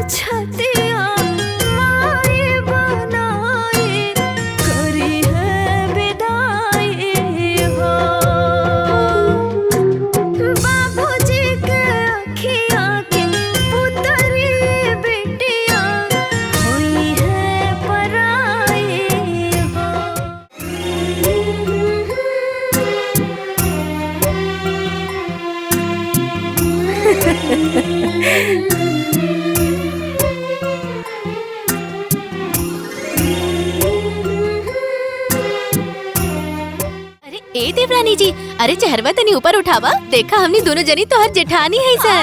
छतिया माई बनाई करी है विदाई हो। बाबूजी के अखियाँ के पुतरी बेटिया हुई है पराई हो। अरे ए देवरानी जी, अरे चेहरवा तनी ऊपर उठावा, देखा हमनी दोनों जनी तो हर जेठानी है सर।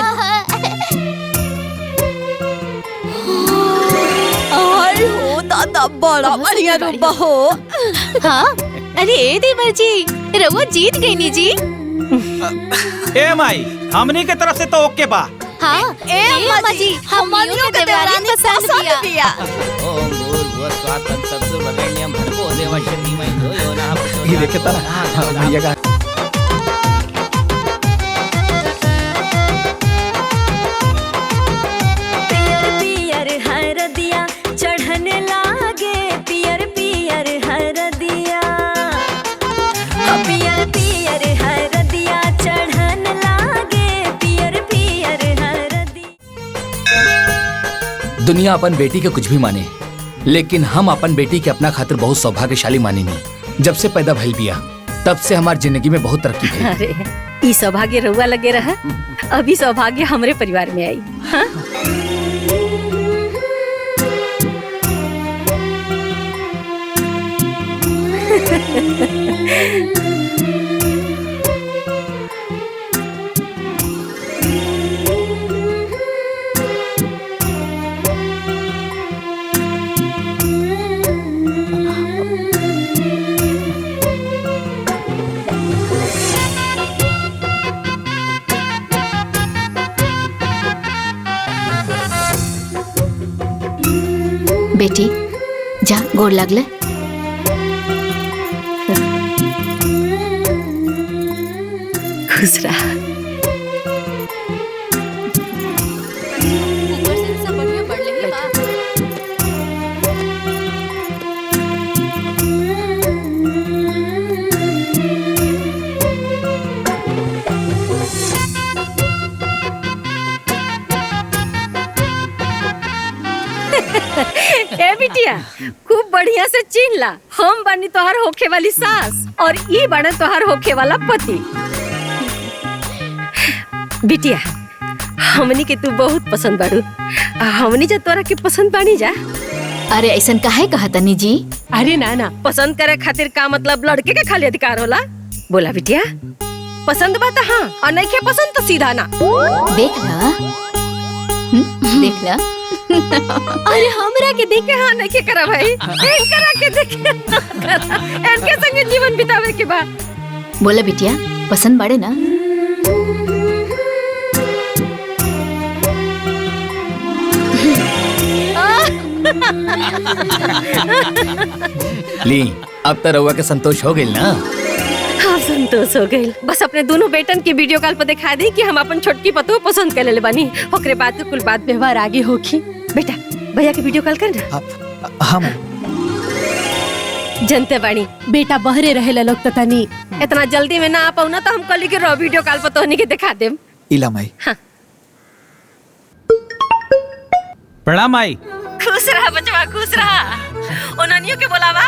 आई हो दादा बड़ा बढ़िया रूबा हो। हाँ, अरे ए देवर जी, रउआ जीत गई नी जी। ए माई, हमनी के तरफ से तो ओके बा। हाँ, ए अम्मा जी, हमनियों के देवरानी पसंद किया। ओम भूर्भुवस्सुः तत्सवितुर्वरेण्यं भर्गो देवस्य धीमहि धियो यो नः प्रचोदयात्। ये देखे था भैया का पियर पियर हरदिया चढ़ने लागे, पियर पियर हरदिया। पियर पियर हरदिया चढ़ने लागे, पियर पियर हरदिया। दुनिया अपन बेटी के कुछ भी माने, लेकिन हम अपन बेटी के अपना खातिर बहुत सौभाग्यशाली मानेनी। जब से पैदा भइल बिया तब से हमार जिंदगी में बहुत तरक्की भइल। अरे ई सौभाग्य रउआ लगे रहा, अभी सौभाग्य हमरे परिवार में आई। हाँ? बेटी जा गोड़ लागले। खुश रहा। ए बिटिया, खूब बढ़िया से चिन्ह ला, हम बनी तोहर होखे वाली सास और ई बने तोहर होखे वाला पति। बिटिया, हमनी के तू बहुत पसंद बाड़ू, हमनी जा तोरा के पसंद बानी जा। अरे ऐसन काहे कहतनी जी? अरे ना ना, पसंद करे खातिर का मतलब लड़के के खाली अधिकार होला? बोला बिटिया, पसंद बा तो हाँ, और नहीं के पसंद तो सीधा ना। देख ला, देख ला। अरे हमरा के देखे हाँ नहीं के करा भाई, इनकरा के देखे इनके संगे जीवन बितावे के बा। बोला बिटिया, पसंद बाड़े ना? ली, अब तो रउआ के संतोष हो गइल ना? हाँ संतोष हो गइल। बस अपने दोनों बेटन की वीडियो कॉल पर दिखा दी कि हम अपन छोटकी पतो पसंद कर ले बानी। ओकरे बाद तो कुल बात व्यवहार आगे होगी। बेटा भैया की वीडियो कॉल कर ना। हम जनते बानी बेटा बहरे रहे लोग तनी इतना जल्दी में ना आ पाऊ ना, तो हम कल के रो वीडियो कॉल पर तोहनी के दिखा देम। इला माई। हाँ। प्रणाम माई। खुश रहा बचवा, खुश रहा। ओनानियों के बोलावा।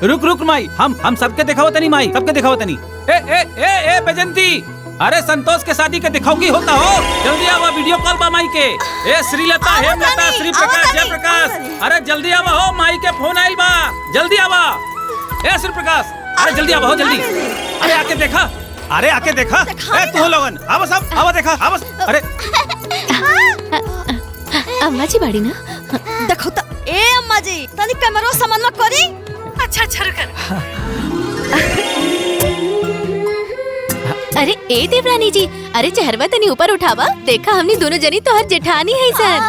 रुक रुक माई, हम सबके दिखाओ तनी माई, सबके दिखाओ तनी। ए ए ए ए बेजंती, अरे संतोष के शादी के दिखाओ की होता हो, जल्दी आवा, वीडियो कॉल बा माई के। ए श्रीलता, हेमलता, श्री प्रकाश, जय प्रकाश, अरे जल्दी आवा हो, माई के फोन आइल बा, जल्दी आवा। ए श्री प्रकाश, अरे जल्दी आवा हो, जल्दी। अरे आके देखा, अरे आके देखा। ए तू लोगन आवा, सब आवा, देखा आवा। अरे अम्मा जी बाड़ी ना? देखो तो ए अम्मा जी, तनी कैमरा सामान करी। अच्छा अच्छा रुक। अरे ए देवरानी जी, अरे चेहरवा तनी ऊपर उठावा, देखा हमनी दोनों जनी तो हर जेठानी है सर।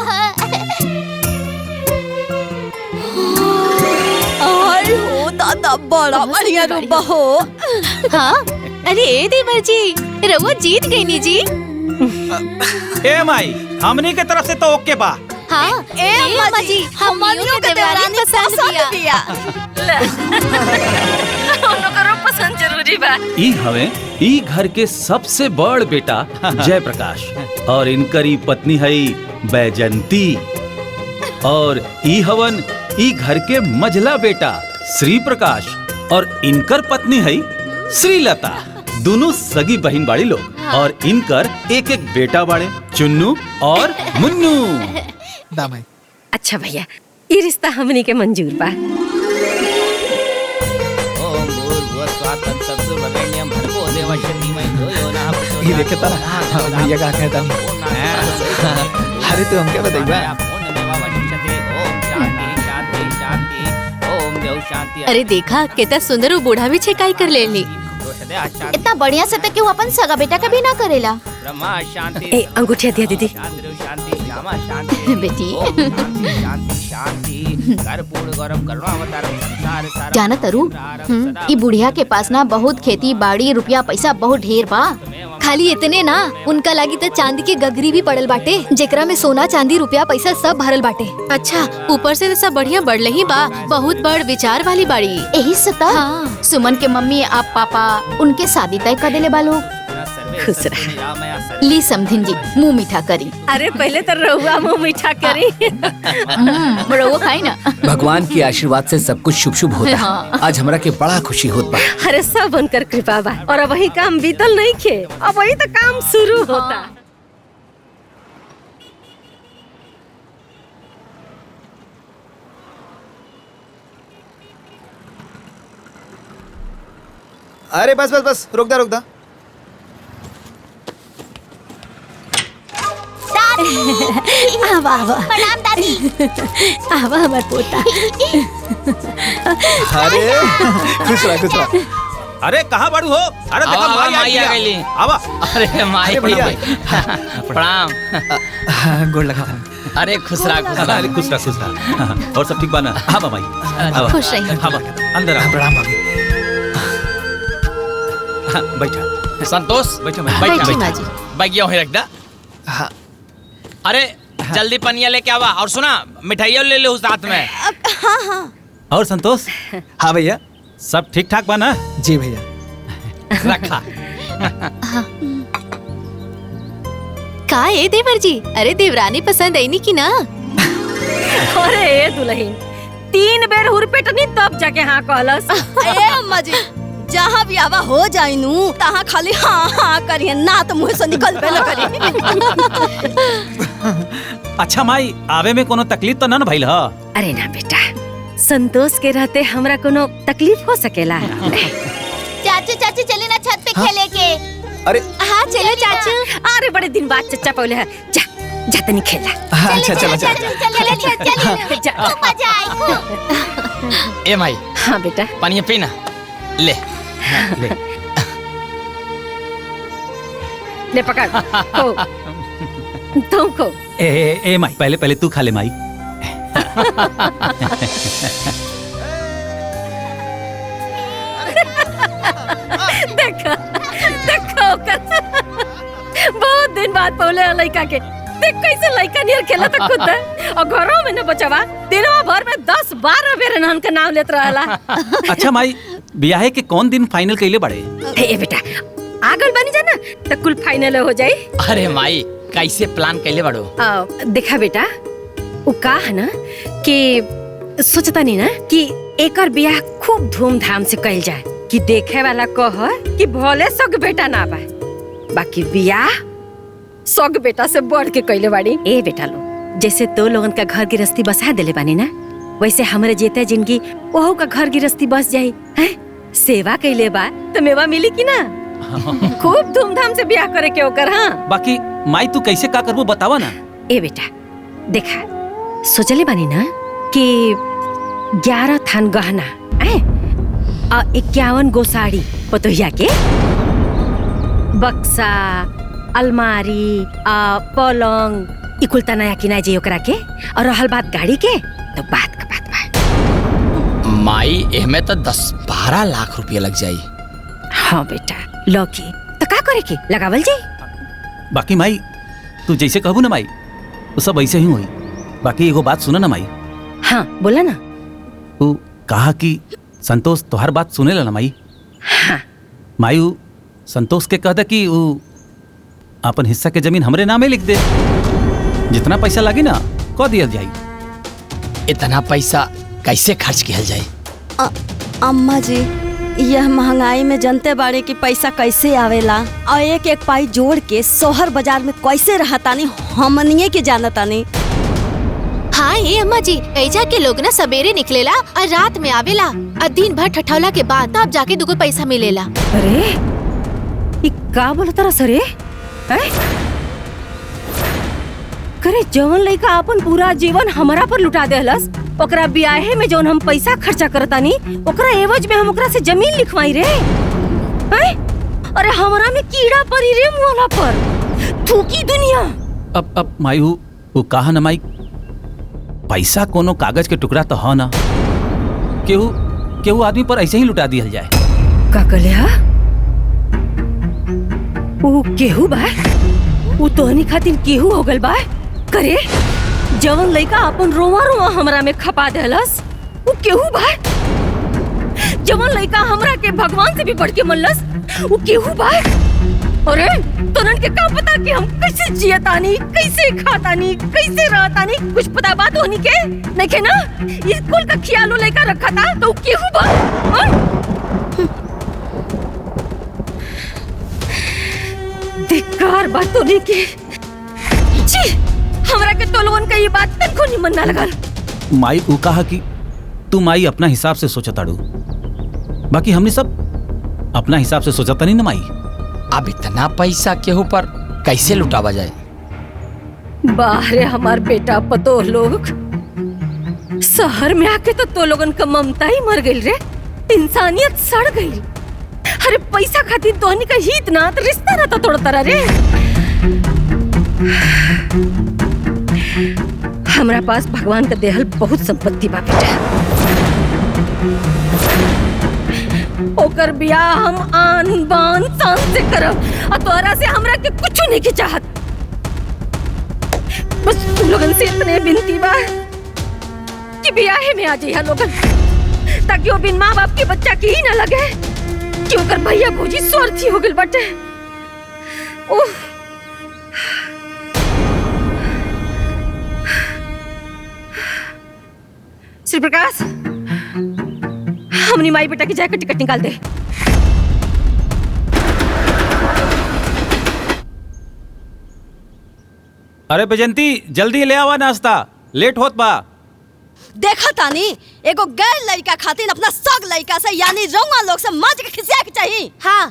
आई हो दादा बड़ा बढ़िया रूबा हो। हाँ, अरे ए देवर जी, रउआ जीत गई नी जी। ए माई, हमनी के तरफ से तो ओके बा, हाँ ए अम्मा जी हमनियों के देवरानी पसंद किया। उनकरो पसंद जरूरी बा। ई हवे ई घर के सबसे बड़ बेटा जयप्रकाश और इनकरी पत्नी हई बैजंती और ई हवन ई घर के मझला बेटा श्री प्रकाश और इनकर पत्नी हई श्रीलता। दोनों सगी बहन बाड़ी लोग और इनकर एक एक बेटा बाड़े चुन्नू और मुन्नू। दामाई अच्छा भैया ये रिश्ता हमनी के मंजूर बा। ओम भूर्भुवस्सुः तत्सवितुर्वरेण्यं भर्गो देवस्य धीमहि धियो यो नः प्रचोदयात्। ये देखे ता भैया का कहता अरे तू हमके बताइबा। ओम शांति शांति शांति ओम देव शांति। अरे देखा कितना सुंदर वो बूढ़ा भी छेकाई कर लेली। इतना बढ़िया से तो क्यों अपन सगा बेटा का भी ना करेला। ब्रह्मा शांति। ए अंगूठिया दिया दीदी। शांति शांति श्यामा शांति बेटी। ओम शांति शांति शांति कर्पूर गौरव करुणावतारम संसार सारम। जाना तरु ई बुढ़िया के पास ना बहुत खेती बाड़ी रुपया पैसा बहुत ढेर बा। खाली इतने ना उनका लागी तो चांदी के गगरी भी पड़ल बाटे जेकरा में सोना चांदी रुपया पैसा सब भरल बाटे। अच्छा ऊपर से तो सब बढ़िया बढ़ले ही बा। बहुत बड़ विचार वाली बाड़ी। यही सता हाँ। सुमन के मम्मी आप पापा उनके शादी तय कर देले बालो। खुश रहा। ली समधिन जी मुंह मीठा करी। अरे पहले तो रहुआ मुंह मीठा करी। रहुआ खाई ना। भगवान के आशीर्वाद से सब कुछ शुभ शुभ होता है। आज हमरा के बड़ा खुशी होत बा। अरे सब उनकर कृपा बा और अब वही काम बीतल नहीं खे अब वही तो काम शुरू होता। अरे बस बस बस रुक दा। आवा आवा प्रणाम दादी। आवा हमार पोता। अरे खुश रहा। अरे कहाँ बाड़ू हो? अरे देखो आवा, माई माई आ गईली। आवा। अरे माई अरे भैया। प्रणाम। गोड़ लगा। अरे खुश रहा खुश रहा। अरे खुश रहा। और सब ठीक बाना? हाँ बा माई। आवा। खुश रही। हाँ बा अंदर आ। प्रणाम भाभी। हाँ, बैठा। संतोष बैठो मैं। बैठी माँ जी। बैगिया वहीं रख दा। हाँ अरे जल्दी पनिया लेके आवा और सुना मिठाइयों ले ले उस साथ में। और संतोष हाँ भैया। सब ठीक ठाक बाना? जी भैया। रखा। का ए देवर जी? अरे देवरानी पसंद आई नी की ना? अरे ए दुल्हन 3 बेर हुरपेटनी तब जाके हाँ कहलस। ए अम्मा जी जहाँ भी आवा हो जाई नू तहाँ खाली हाँ हाँ करिए ना तो मुँह से निकल पे न करिए। अच्छा माई आवे में कोनो तकलीफ तो ना भइल ह? अरे ना बेटा संतोष के रहते हमरा कोनो तकलीफ हो सकेला। चाचू चाची चले ना छत पे खेले के। अरे हाँ चलो चाचू। अरे बड़े दिन बाद चचा पहले है जा जा तनी खेला। हाँ अच्छा चला चला। चले जा। मजा आई। ए माई हाँ बेटा पनिया पीना ले। ले पकड़ खो तुम खो। ए माई पहले पहले तू खा ले माई। देखो देखो बहुत दिन बाद पौले लड़का के देख कैसे लड़का नियर खेला तो खुद है। और घरों में न बचवा दिनवा भर में 10-12 बेर नहन के नाम लेत रहला। अच्छा माई ब्याहे के कौन दिन फाइनल कइले बड़े? ए बेटा आगल बनी जाना तो कुल फाइनल हो जाई। अरे माई कैसे प्लान कैले बड़ो? देखा बेटा वो का है ना कि सोचता नहीं ना कि एकर ब्याह खूब धूमधाम से कइल जाए कि देखे वाला कह कि भले सग बेटा ना बा बाकी ब्याह सग बेटा से बढ़ के कइले बाड़ी। ए बेटा लो जैसे तो लोगन का घर गृहस्थी बसा देले बानी ना वैसे हमरे जेते जिंदगी ओहो का घर गृहस्थी बस जाई हैं। सेवा कइले बा तो मेवा मिली कि ना? खूब धूमधाम से ब्याह करे के ओकर। हाँ बाकी माई तू कैसे का करबो बतावा ना। ए बेटा देखा सोचले बानी ना कि 11 थान गहना आ 51 गो साड़ी पतोहिया के बक्सा अलमारी पलंग इकुलता नया किना जे ओकरा के। और रहल बात गाड़ी के तो बात का बात बा माई एहमे तो 10-12 लाख रुपया लग जाई। हाँ बेटा लौकी तो का करे के लगावल जाई। बाकी माई तू जैसे कहबू ना माई वो सब ऐसे ही हुई। बाकी एगो बात सुना ना माई। हाँ बोला ना। वो कहा कि संतोष तोहर बात सुने ला ना माई। हाँ माई वो संतोष के कह दे कि वो अपन हिस्सा के जमीन हमरे नामे लिख दे, जितना पैसा लगी ना कह दिया जाई। इतना पैसा कैसे खर्च किया जाए? अम्मा जी यह महंगाई में जनते बाड़े कि पैसा कैसे आवेला और एक एक पाई जोड़ के शहर बाजार में कैसे रहतानी हमनिए के जानतानी। हाँ ये अम्मा जी, ऐजा के लोग ना सवेरे निकलेला और रात में आवेला और दिन भर ठठौला के बाद तब जाके दुगो पैसा मिलेला। अरे ये का बोलता रहा सरे? करे जवन लइका अपन पूरा जीवन हमारा पर लुटा देहलस, ओकरा ब्याहे में जवन हम पैसा खर्चा करतानी ओकरा एवज में हम ओकरा से जमीन लिखवाई रे। अरे हमरा में कीड़ा पड़ी रे मुआला पर, थूकी दुनिया। अब माई वो कहा ना माई, पैसा कोनो कागज के टुकड़ा तो हो ना, केहू आदमी पर ऐसे ही लुटा दिया जाए। का कलिया? वो केहू बा? वो तोहनी खातिर केहू हो गल बा? करे जवन लइका अपन रोवा रोवा हमरा में खपा देहलस वो केहू बा? जवन लइका हमरा के भगवान से भी बढ़ के मनलस वो केहू बा? अरे तोनन के का पता कि हम कैसे जियतानी, कैसे खातानी, कैसे रहतानी? कुछ पता बात होनी के नहीं के ना? स्कूल का ख्याल लइका रखा था तो केहू बा? धिक्कार बात होनी के। छी हमरा के तो लोगन का ये बात तनको निमन ना लगल। माई वो कहा कि तू माई अपना हिसाब से सोचताड़ू, बाकी हमने सब अपना हिसाब से सोचता नहीं ना माई। अब इतना पैसा केहू पर कैसे लुटावा जाए? बाहरे हमार बेटा पतो लोग शहर में आके तो लोगन का ममता ही मर गई रे, इंसानियत सड़ गई। अरे पैसा खातिर तोहनी का हित ना तो रिश्ता ना तो तोड़ता रहा रे। हमरा पास भगवान का देहल बहुत संपत्ति बा बेटा, ओकर बियाह हम आन बान शान से करब और तोरा से हमरा के कुछ नहीं की चाहत। बस तुम लोगन से इतने विनती बा कि बियाहे में आ जाइए लोगन, ताकि वो बिन माँ बाप के बच्चा की ही ना लगे कि ओकर भैया भौजी स्वार्थी हो गइल बाटे। ओह श्री प्रकाश, हमनी माई बेटा की जाकर टिकट निकाल दे। अरे बैजंती जल्दी ले आवा नाश्ता, लेट होत बा। देखा तानी एगो गैर लड़का खातिर अपना सग लड़का से यानी रउआ लोग से माज के खिसिया के चाहिए। हाँ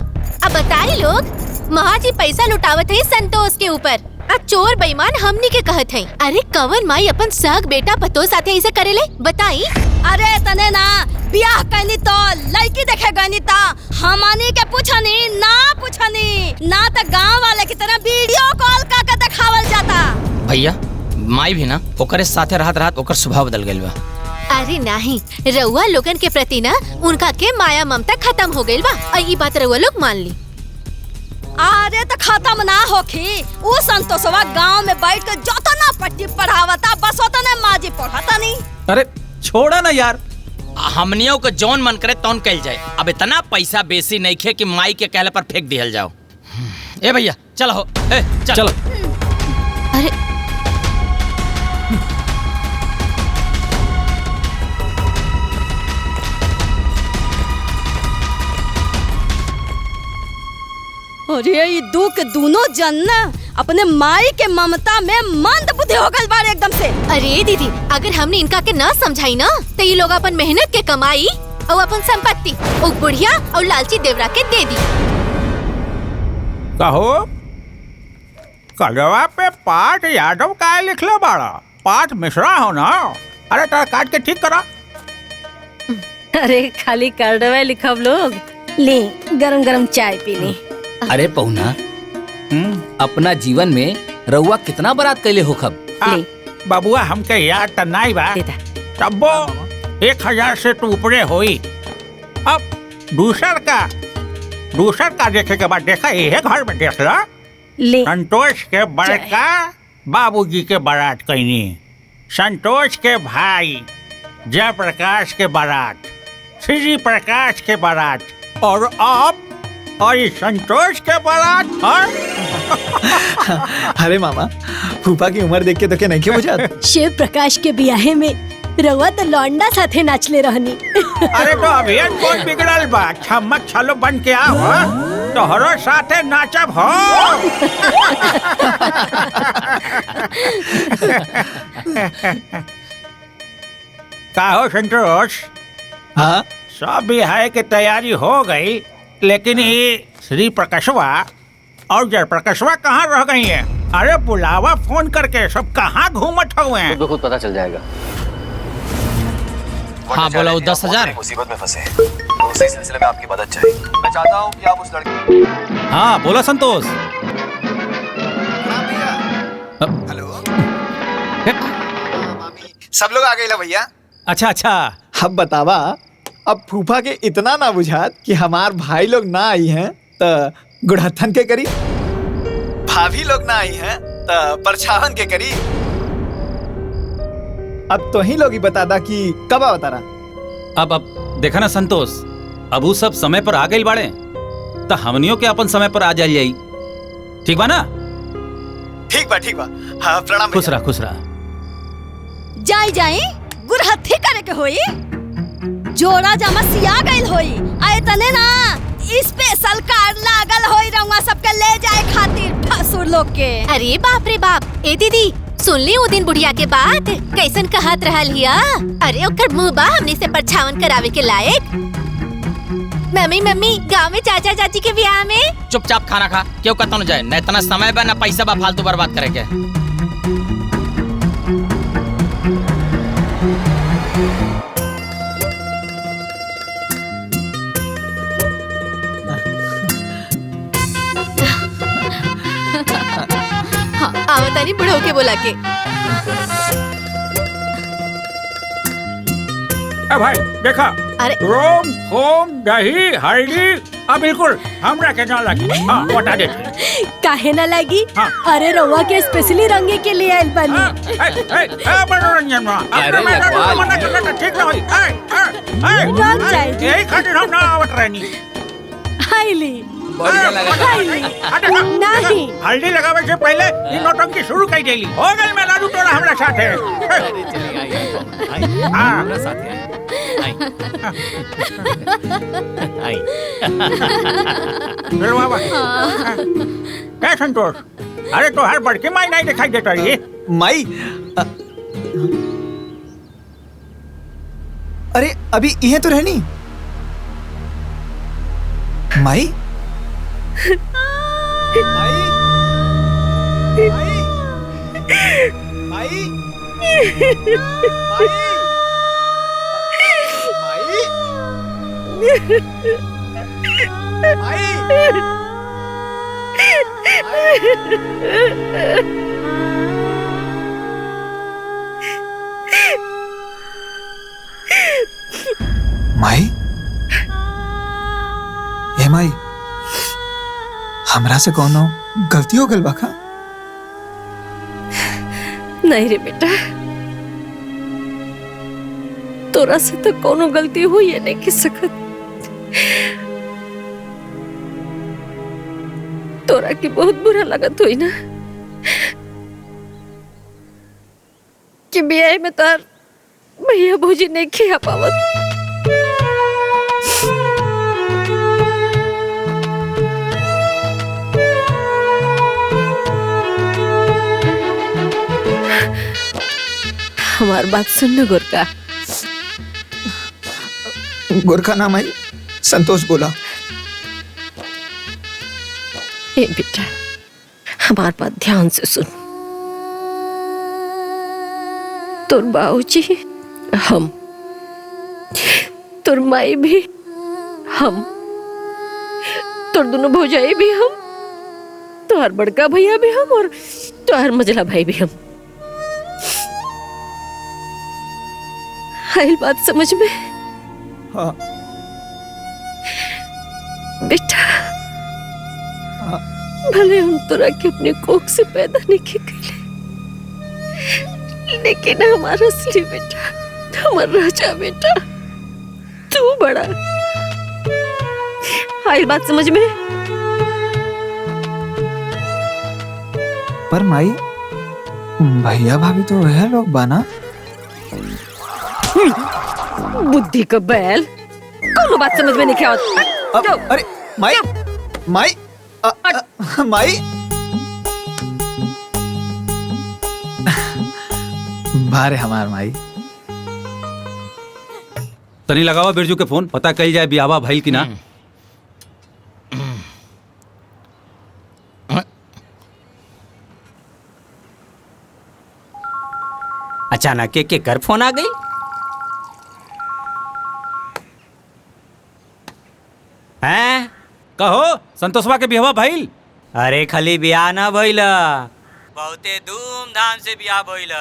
अब बताई लोग, महाजी पैसा लुटावत है संतोष के ऊपर, अब चोर बेईमान हमनी के कहत है। अरे कवन माई अपन सग बेटा पतो साथे ऐसे करेले बताई? अरे तने ना बियाह करनी तो लड़की देखे गनी ता हमनी के पूछनी ना तो गांव वाले की तरह वीडियो कॉल करके दिखावल जाता। भैया माई भी ना ओकरे साथे रहत ओकर स्वभाव बदल गइल बा। अरे नहीं, रउआ लोगन के प्रति ना उनका के माया ममता खत्म हो गइल बा और ई बात रउआ लोग मान ली। अरे तो खत्म ना होखी, वो संतोषवा गांव में बैठ के जोतना पट्टी पढ़ावता बस ओतने माजी पढ़ाता नहीं। अरे छोड़ा ना यार, हमनियों को जौन मन करे तौन कइल जाए। अब इतना पैसा बेसी नहीं खे कि माई के कहले पर फेंक दिहल जाओ। ए भैया चलो हो, चलो। अरे अरे ये दू के दोनों जन अपने माई के ममता में मंद बुद्धि हो गल बारे एकदम से। अरे दीदी, अगर हमने इनका के ना समझाई ना तो ये लोग अपन मेहनत के कमाई और अपन संपत्ति वो बुढ़िया और लालची देवरा के दे दी। कहो कलवा पे पाठ यादव का लिखले बाड़ा, पाठ मिश्रा हो ना? अरे तार काट के ठीक करा। अरे खाली कार्डवा लिखब लोग, ले गरम गरम चाय पी ली। अरे पहुना, अपना जीवन में रउआ कितना बरात कैले हो खब? बाबुआ हमके याद त नहीं बा, तब्बो 1000 से तो ऊपरे होई। अब दूसर का देखे के बाद देखा ये घर में देख ला, संतोष के बड़का बाबूजी के बारात कैनी संतोष के भाई जयप्रकाश के बारात, श्री प्रकाश के बारात, और आप और इस संतोष के बारात। और अरे मामा, फूफा की उम्र देख के तो क्या नहीं बुझा। शिव प्रकाश के ब्याहे में रउआ तो लौंडा साथे नाचले रहनी। अरे तो अभी कौन बिगड़ल बा, छमक छलो बन के आओ तोहरो साथे नाचब हो। का हो संतोष? हाँ, सब बिहार की तैयारी हो गई, लेकिन ये श्री प्रकाशवा और जय प्रकाशवा कहाँ रह गई है? अरे बुलावा फोन करके, सब कहाँ घूमत हुए हैं? खुद पता चल जाएगा। हाँ बोला, 10,000 मुसीबत में फंसे, तो उसी सिलसिले में आपकी मदद चाहिए। मैं चाहता हूँ कि आप उस लड़के। हाँ बोला संतोष। हेलो, सब लोग आ गए ला भैया। अच्छा अच्छा, अब बतावा, अब फूफा के इतना ना बुझात कि हमार भाई लोग ना आई हैं तो गुड़हत्थन के करी, भाभी लोग ना आई हैं तो परछावन के करी। अब तो ही लोग ही बता दा कि कब आवता रहा। अब देखा ना संतोष, अब वो सब समय पर आ गई बाड़े, तो हमनियों के अपन समय पर आ जाई। ठीक बा ना? ठीक बा, ठीक बा। हाँ, प्रणाम। खुश रहा, खुश रहा। जाई गुरहथी करे के होई, जोड़ा जमा सिया गइल होई। आए तने ना स्पेशल कार्ड लागल होई रउआ सबके ले जाए खातिर फसुर लोग के। अरे बाप रे बाप, ए दीदी सुन ली वो दिन बुढ़िया के बात कैसन कहत रहल हिया। अरे ओकर मुंह बा हमने से परछावन करावे के लायक। मम्मी गांव में चाचा चाची के ब्याह में। चुपचाप खाना खा, क्यों कतन जाए, न इतना समय बा न पैसा बा फालतू बर्बाद करे के। आवतानी बुढ़ो के बोला के। भाई देखा, अरे रोम होम दही हल्दी, अब बिल्कुल हमरा के ना लगी। हाँ बता दे। काहे ना लगी? हाँ। अरे रउआ के स्पेशली रंगे के लिए आइल बानी। मनोरंजन में अरे लगवा ठीक ना होई। रंग जाए। यही खातिर हम ना आवत रहनी। हाईली बढ़िया लगा। नहीं हल्दी लगावे से पहले इन नौटंकी शुरू कर देली। हो गई मैं लाडू तोड़ा हमरा साथे। अरे चलिए आई, हाँ। हमरा साथ आई। चलो बाबा। क्या संतोष? अरे तो हर बड़की माई नहीं दिखाई देता ये। माई, अरे अभी यह तो रहनी माई। माई, माई, माई, माई, ए माई, हमरा से कोनो गलती हो गल बाका? नहीं रे बेटा, तोरा से तो कोनो गलती हुई है नहीं की सकत। तोरा की बहुत बुरा लगत हुई ना कि ब्याह में तार भैया भौजी नहीं खिया पावत। हमार बात सुन गोरका। गोरखा नाम आई, संतोष बोला। ए बेटा, हमार बात ध्यान से सुन। तोर बाबूजी हम, तोर माई भी हम, तोर दोनों भौजाई भी हम, तोहर बड़का भैया भी हम और तोहर मझला भाई भी हम। आइल बात समझ में? हाँ। बेटा, भले हम तोरा के अपने कोख से पैदा नहीं के कैले, लेकिन हमारा असली बेटा, हमारा राजा बेटा तू बड़ा। आई बात समझ में? पर माई भैया भाभी तो वह लोग बाना। बुद्धि का बैल, कौन बात समझ में नहीं क्या होता? अरे माई माई माई बारे हमार माई। तनी लगावा बिरजू के फोन, पता कल जाए बियावा भइल की ना। अचानक के कर फोन आ गई। हैं? कहो संतोषवा के बियावा भइल? अरे खाली ब्याह ना भइल, बहुते धूमधाम से ब्याह भइल।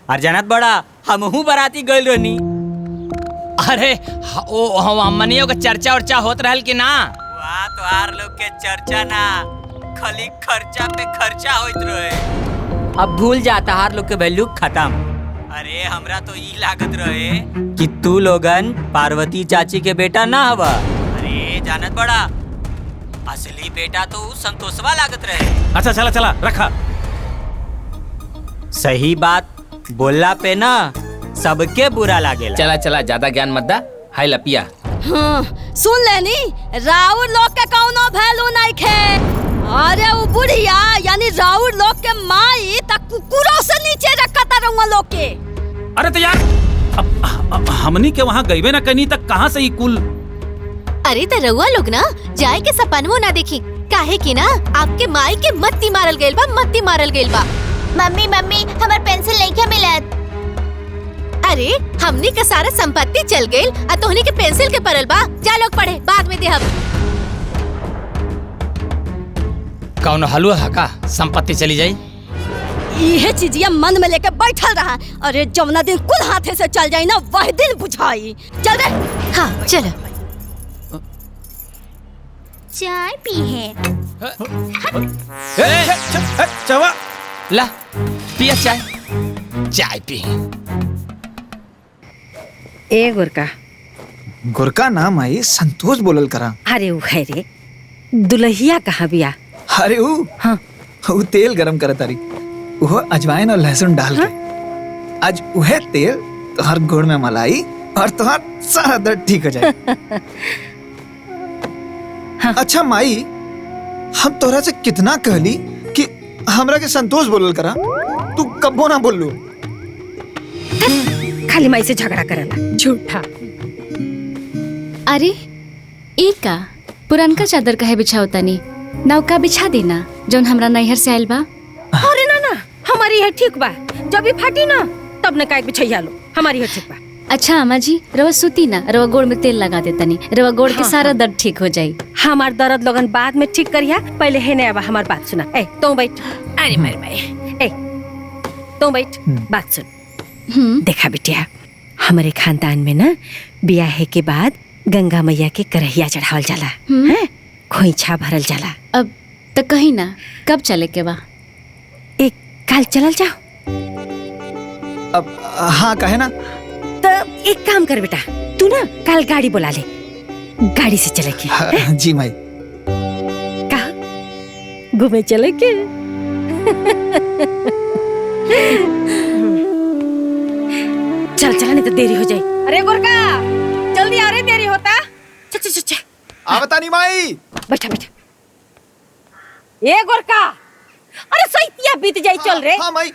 और जानत बड़ा हमहू बराती गइल रहनी। अरे ओ हमनियों का चर्चा उर्चा होत रहल कि ना? वहाँ तो आर लोग के चर्चा ना, खाली खर्चा पे खर्चा होइत रहे। अब भूल जाता हार लोग के वैल्यू खत्म। अरे हमरा तो ई लागत रहे कि तू लोगन पार्वती चाची के बेटा ना हवा। अरे जानत बड़ा असली बेटा तो संतोषवा लागत रहे। अच्छा चला चला रखा। सही बात बोलला पे ना सबके बुरा लागेला। चला चला ज्यादा ज्ञान मत दा। हाय लपिया। सुन लेनी, राउर लोग के कौनो वैल्यू नहीं खे। अरे वो बुढ़िया यानी राउर लोग के माई तक कुकुरों से नीचे रखता रहूंगा लोग के। अरे तो यार अब हमनी के वहाँ गईबे ना कहीं तक कहाँ से ही कुल। अरे तो रउआ लोग ना जाए के सपनवो ना देखी, काहे कि ना आपके माई के मत्ती मारल गइल बा, मत्ती मारल गइल बा। मम्मी मम्मी हमार पेंसिल नहीं क्या मिलत। अरे हमनी के सारा संपत्ति चल गइल, आ तोहनी के पेंसिल के परल बा। जा लोग पढ़े, बाद में देहब। कौन हलवा है का संपत्ति चली जाई? यह चीजिया मन में लेके बैठल रहा। अरे जमुना दिन कुल हाथे से चल जाई ना वह दिन बुझाई। चल रे। हाँ चलो। चाय पी है। चवा ला पिया चाय, चाय पी। ए गुरका। गुरका ना माई, संतोष बोलल करा। अरे वो है रे, दुल्हिया कहाँ बिया? अरे वो तेल गरम करत तारी, वो अजवाइन और लहसुन डाल के। आज वह तेल तोहर गुड़ में मलाई और तोहर सारा दर्द ठीक हो जाए। अच्छा माई, हम तोहरा से कितना कहली कि हमरा के संतोष बोलल करा, तू कब्बो ना बोललू। खाली माई से झगड़ा करला, झूठा। अरे एक का पुरनका चादर काहे बिछावतानी, नौका बिछा देना जौन हमरा नैहर से आइल बा। अरे ना ना, हमारी है ठीक बा। जब भी फाटी ना तब न काहे बिछैया लो, हमारी है ठीक बा। अच्छा अम्मा जी, रवा सूती ना, रवा गोड़ में तेल लगा देतनी, रवा गोड़ के सारा दर्द ठीक हो जाई। हमार दर्द लोगन बाद में ठीक करिया, पहले है नया हमार बात सुना। ए तू बैठ। अरे मेरे भाई, ए तू बैठ, बात सुन। देखा बिटिया, हमारे खानदान में ना ब्याह के बाद गंगा मैया के करहिया चढ़ावल जाला, हैं? खोइछा भरल जाला। अब तक कहीं ना, कब चले के बा? एक काल चलल जाओ। अब हाँ कहे ना। तो एक काम कर बेटा, तू ना कल गाड़ी बुला ले, गाड़ी से चले के। जी माई। कहा घूमे चले के? चल चला नहीं तो देरी हो जाए। अरे गोरका जल्दी आ रे, देरी होता। चल चल चल आवता नहीं माई। बैठा बैठा। ए गोरका, अरे सैतिया बीत जाई, चल रे। हाँ माई।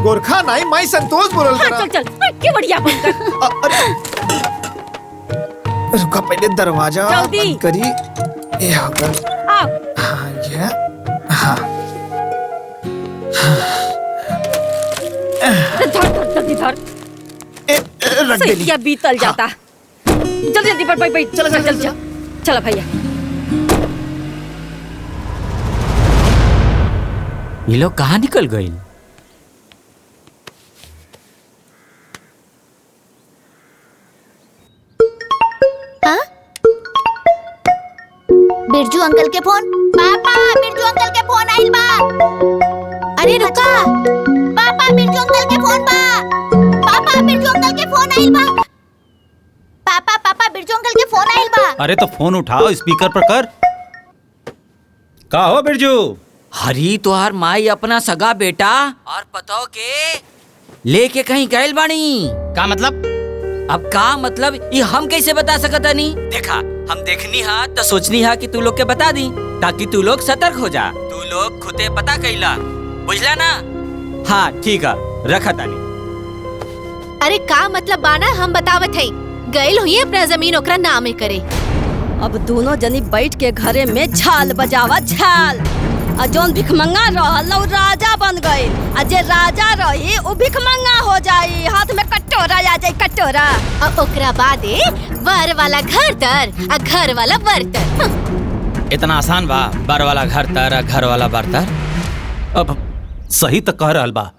गोरखा नहीं माई, संतोष बोलल करा। चल चल, के बढ़िया बन कर। अरे रुका, पहले दरवाजा बंद करी। ये होगा। आओ। हाँ ये। हाँ। धर जल्दी धर। सैतिया बीतल जाता। जल्दी जल्दी बैठ बैठ। चल चल चल चल। चलो भैया। ये लोग कहाँ निकल गए? बिरजू अंकल के फोन। पापा बिरजू अंकल के फोन आइल बा। अरे रुका। पापा पापा बिरजू अंकल के फोन बा। पापा बिरजू अंकल के फोन आइल बा। पापा बिरजू अंकल के फोन आइल बा। अरे तो फोन उठाओ, स्पीकर पर कर। का हो बिरजू? हरी तोहार माई अपना सगा बेटा और पतो के लेके कहीं गइल बानी। का मतलब? अब का मतलब ये हम कैसे बता सकत नहीं? देखा हम देखनी हा तो सोचनी हा कि तू लोग के बता दी ताकि तू लोग सतर्क हो जा। तू लोग खुदे पता कैला, बुझला ना? हाँ ठीक है, रखा तानी। अरे का मतलब बाना हम बतावत है, गइल हुई अपना जमीन ओकरा नामे करे। अब दोनों जनी बैठ के घरे में झाल बजावा झाल। आ जोन भिखमंगा रहल उ राजा बन गई, आ जे राजा रही उ भिखमंगा हो जाई, हाथ में कटोरा आ जाई कटोरा। और ओकरा बादे वर वाला घर तर आ घर वाला बर्तर। इतना आसान बा? बर वाला घर तर घर वाला बर्तर? अब सही तो कह रहल बा।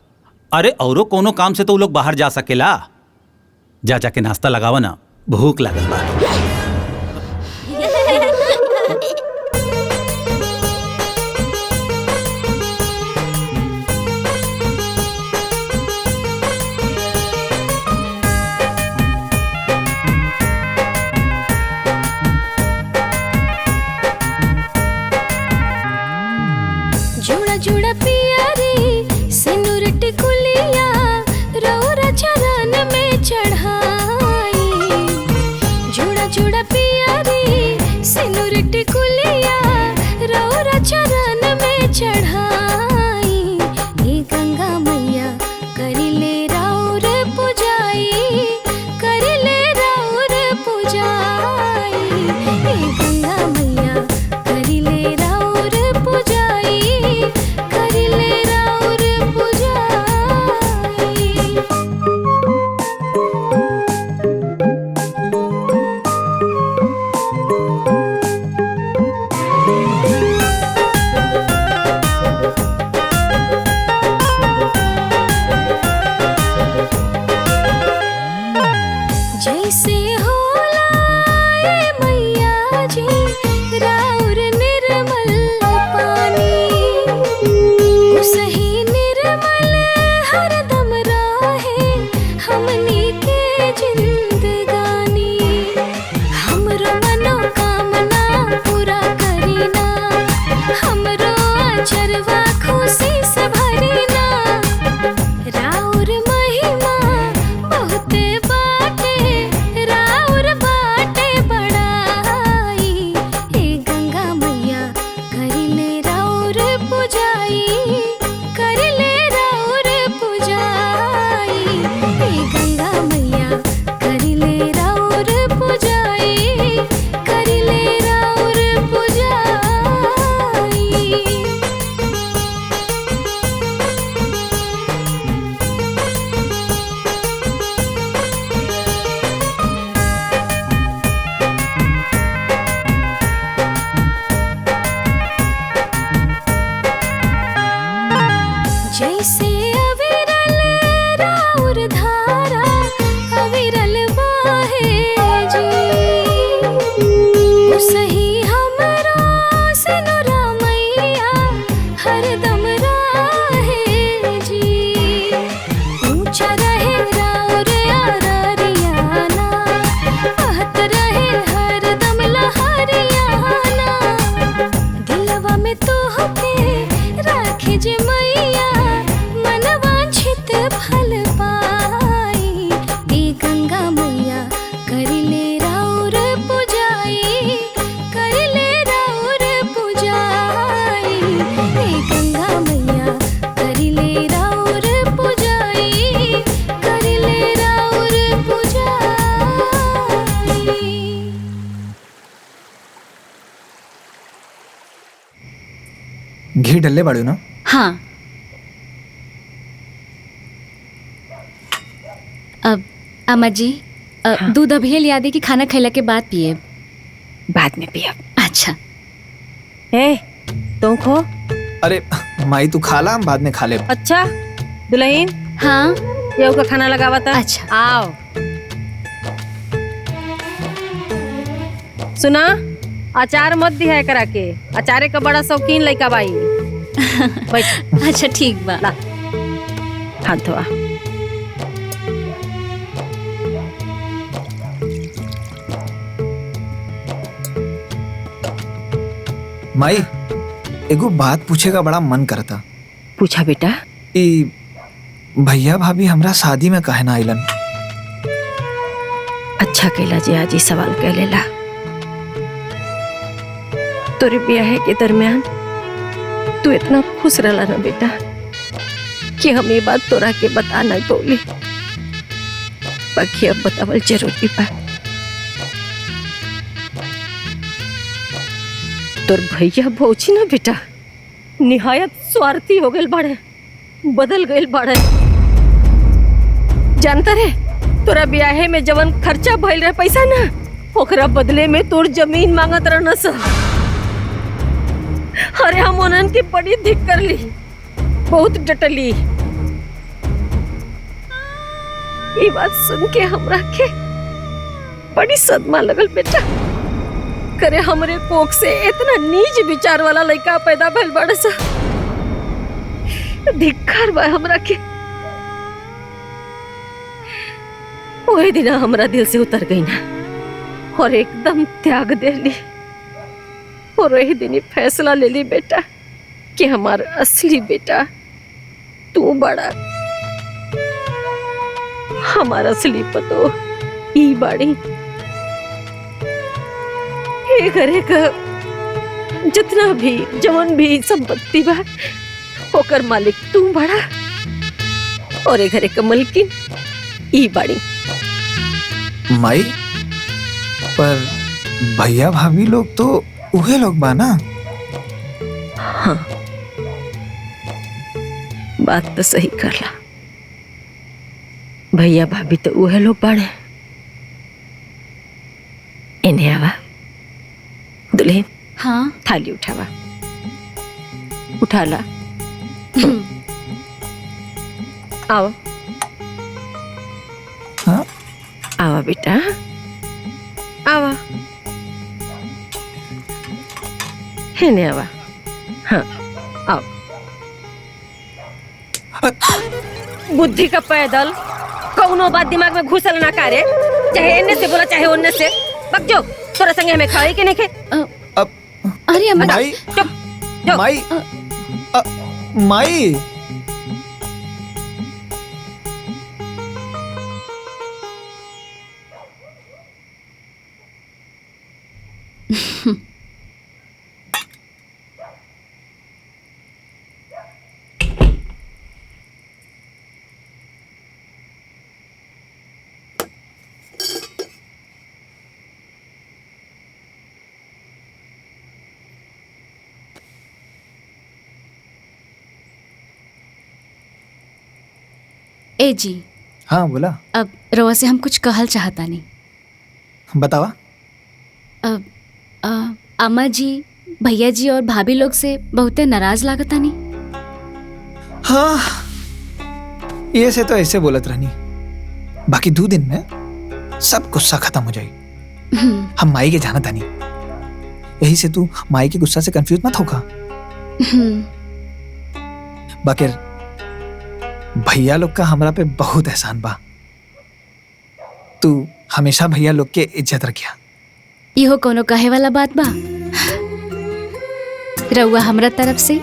अरे औरो कोनो काम से तो उ लोग बाहर जा सकेला। जा जाके नाश्ता लगावा ना, भूख लगल बा। जुड़ा जुड़ा पिया रे सिनुर टिकुलिया रौरा चरण में चढ़ाई। जुड़ा जुड़ा पिया रे सिनुर टिकुलिया रौरा चरण में चढ़ाई। हे गंगा मैया करिले राउर पुजाई, करिले राउर पुजाई। हे गंगा मैया करिले राउर पुजाई, करिले राउर पुजाई। जैसे होला ए मैया जी राउर निर्मल पानी, उसही निर्मल हरदम रहे हमनी के जिंदगानी। हमरो मनोकामना पूरा करीना, हमरो अचरवा खुशी से भरीना। राउर महिमा बहुते बाटे, राउर बाटे बड़ाई। हे गंगा मैया करिले राउर पुजाई, करिले राउर पुजाई। हे गंगा मैया करिले राउर पुजाई, करिले राउर पुजाई। जैसे अविरल राउर धारा अविरल बाहे जी, उसही हमरो सिनुरा मैया हरदम राहे जी। ऊंचा रहे राउर आरारियाना, बहत रहे हरदम लहरियाना। दिलवा में तोहके राखे जे मैया मनवांछित फल पाई। हे गंगा मैया करिले राउर पुजाई, करिले राउर पुजाई। हे गंगा मैया करिले राउर पुजाई, करिले राउर पुजाई। घी डल्ले बाड़ू ना? हाँ। अब अम्मा जी दूध अभी लिया दे कि खाना खैला के बाद पिए? बाद में पिए। अच्छा। ए तू खो। अरे माई तू खा ला, हम बाद में खा ले। अच्छा दुल्हन। हाँ ये का खाना लगावा था। अच्छा आओ। सुना अचार मत दिया करा के, अचारे का बड़ा शौकीन लड़का बाई। अच्छा ठीक बा। हाथ धोआ। माई एगो बात पूछेगा बड़ा मन करता। पूछा बेटा। ई भैया भाभी हमरा शादी में काहे ना आइलन? अच्छा कैला जी आज ही सवाल कह लेला। तोरे ब्याह के दरमियान तू इतना खुश रहला ना बेटा कि हम ये बात तोरा के बता नहीं बोली, बाकी अब बतावल जरूरी बा। तोर भैया भौजी ना बेटा निहायत स्वार्थी हो गए बाड़े, बदल गए बाड़े। जानता रे तोरा ब्याहे में जवन खर्चा भइल रहे पैसा ना, ओकरा बदले में तोर जमीन मांगत रहना सा। अरे हम उन्हन की बड़ी धिक कर ली, बहुत डटली। ये बात सुन के हमरा के बड़ी सदमा लगल बेटा। करे हमरे कोख से इतना नीच विचार वाला लड़का पैदा भइल बड़ा सा। धिक्कार बा हमरा के। वही दिन हमरा दिल से उतर गई ना और एकदम त्याग दे ली। और वही दिन ही फैसला ले ली बेटा कि हमारा असली बेटा तू बड़ा, हमारा असली पतो ई बाड़ी। ये घरे का जितना भी जवन भी संपत्ति बा ओकर मालिक तू बड़ा और ये घरे का मलकिन ई बाड़ी। माई पर भैया भाभी लोग तो उहे लोग बा ना? हाँ बात तो सही करला। भैया भाभी तो उहे लोग बाड़े। इन्हें आवा दुल्हन। हाँ थाली उठावा, उठा ला। आओ। हाँ? आवा बेटा आवा। इन्हें आवा। हाँ आओ। बुद्धि का पैदल कौनो बात दिमाग में घुसल ना करे, चाहे इन्ने से बोला चाहे उन्ने से। बकचो तोरा संगे हमें खाए कि नहीं खाए? अरे अम्मा माई माई माई ए जी। हाँ बोला। अब रवा से हम कुछ कहल चाहता नहीं। बतावा। अब अम्मा जी भैया जी और भाभी लोग से बहुते नाराज लागता नहीं। हाँ ये से तो ऐसे बोलत रहनी, बाकी 2 दिन में सब गुस्सा खत्म हो जाए। हम माई के जाना था नहीं, यही से तू माई के गुस्सा से कंफ्यूज मत होगा। बाकी भैया लोग का हमरा पे बहुत एहसान बा। तू हमेशा भैया लोग के इज्जत रखिया। इहो कोनो कहे वाला बात बा। रउआ हमरा तरफ से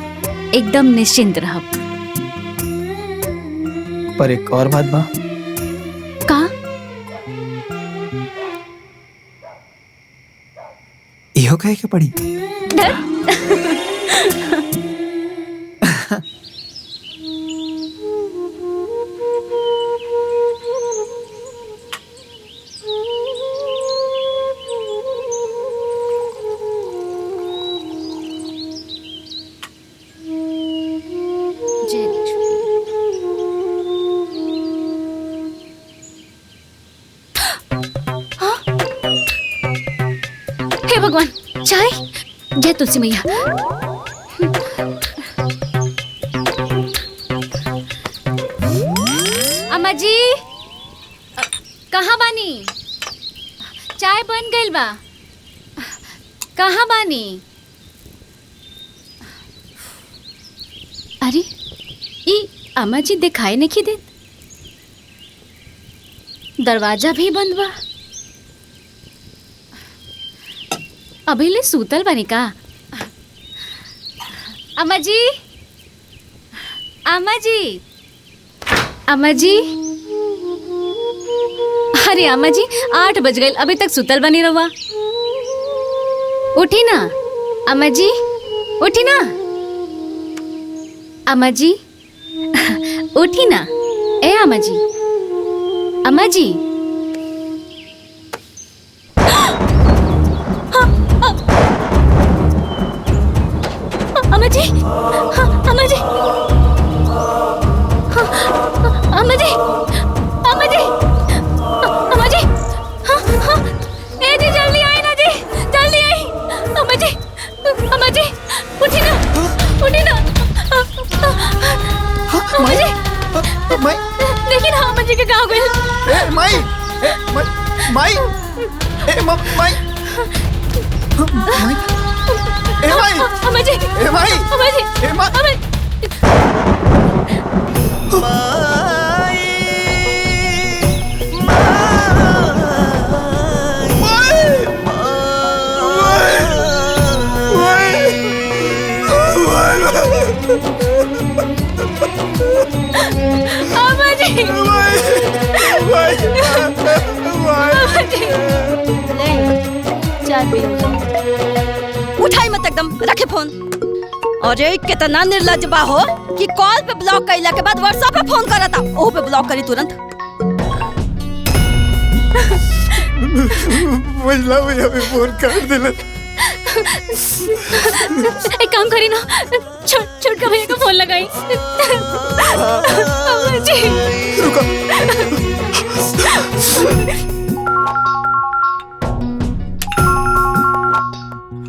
एकदम निश्चिंत रहब। पर एक और बात बा। का? इहो कहे के पड़ी। हे भगवान, चाय। जय तुलसी मैया। अम्मा जी कहाँ बानी? चाय बन गइल बा। कहाँ बानी? अरे अम्मा जी दिखाई नहीं दे, दरवाजा भी बंद बा। अभी ले सूतल बनी का? अम्मा जी, अम्मा जी, अम्मा जी। अरे अम्मा जी 8 बज गए, अभी तक सुतल बनी रहुआ। उठी ना अम्मा जी, उठी ना अम्मा जी, उठी ना। ए अम्मा जी, अम्मा जी। अम्मा जी, अम्मा जी, अम्मा जी, अम्मा जी, अम्मा जी, ए जी जल्दी आई ना जी, जल्दी आई। अम्मा जी, अम्मा जी, उठी ना, उठी ना। अम्मा जी, देखी ना अम्मा जी के कहाँ गए? माई, माई, माई, अम्मा जी, अम्मा जी, अम्मा जी। उठाई मत, एकदम रखे फोन। अरे कितना निर्लज बा हो कि कॉल पे ब्लॉक कइला के बाद व्हाट्सएप पे फोन करता, ओह पे ब्लॉक करी तुरंत। मजला भैया भी फोन कर दिला। एक काम करी ना, छोटका भैया को फोन लगाई। अम्मा जी,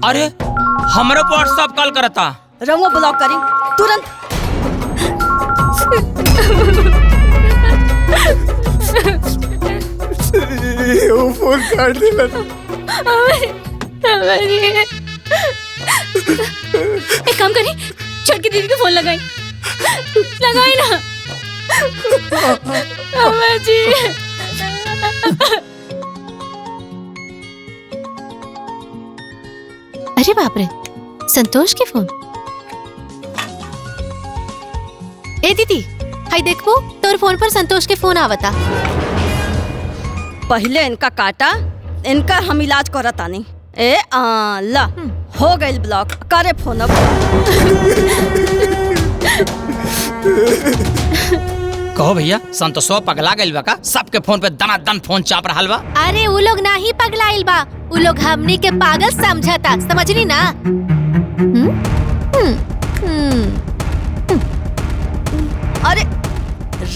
अरे हमरे को व्हाट्सएप कॉल करता। रहुआ ब्लॉक करी तुरंत। वो फोन काट दिला। एक काम करी, छोटकी दीदी को फोन लगाई, लगाई ना। अम्मा जी। अरे बाप रे, संतोष के फोन। ए दीदी, हाय देखो तोर फोन पर संतोष के फोन आवता। पहले इनका काटा, इनका हम इलाज करता नहीं। ए ला हो गई ब्लॉक, करे फोन अब। कहो भैया, संतोषवा पगला गइल बा का? सबके फोन पे दनादन फोन चाप रहल बा। अरे वो लोग ना ही पगलाइल बा, वो लोग हमनी के पागल समझता, समझली ना? अरे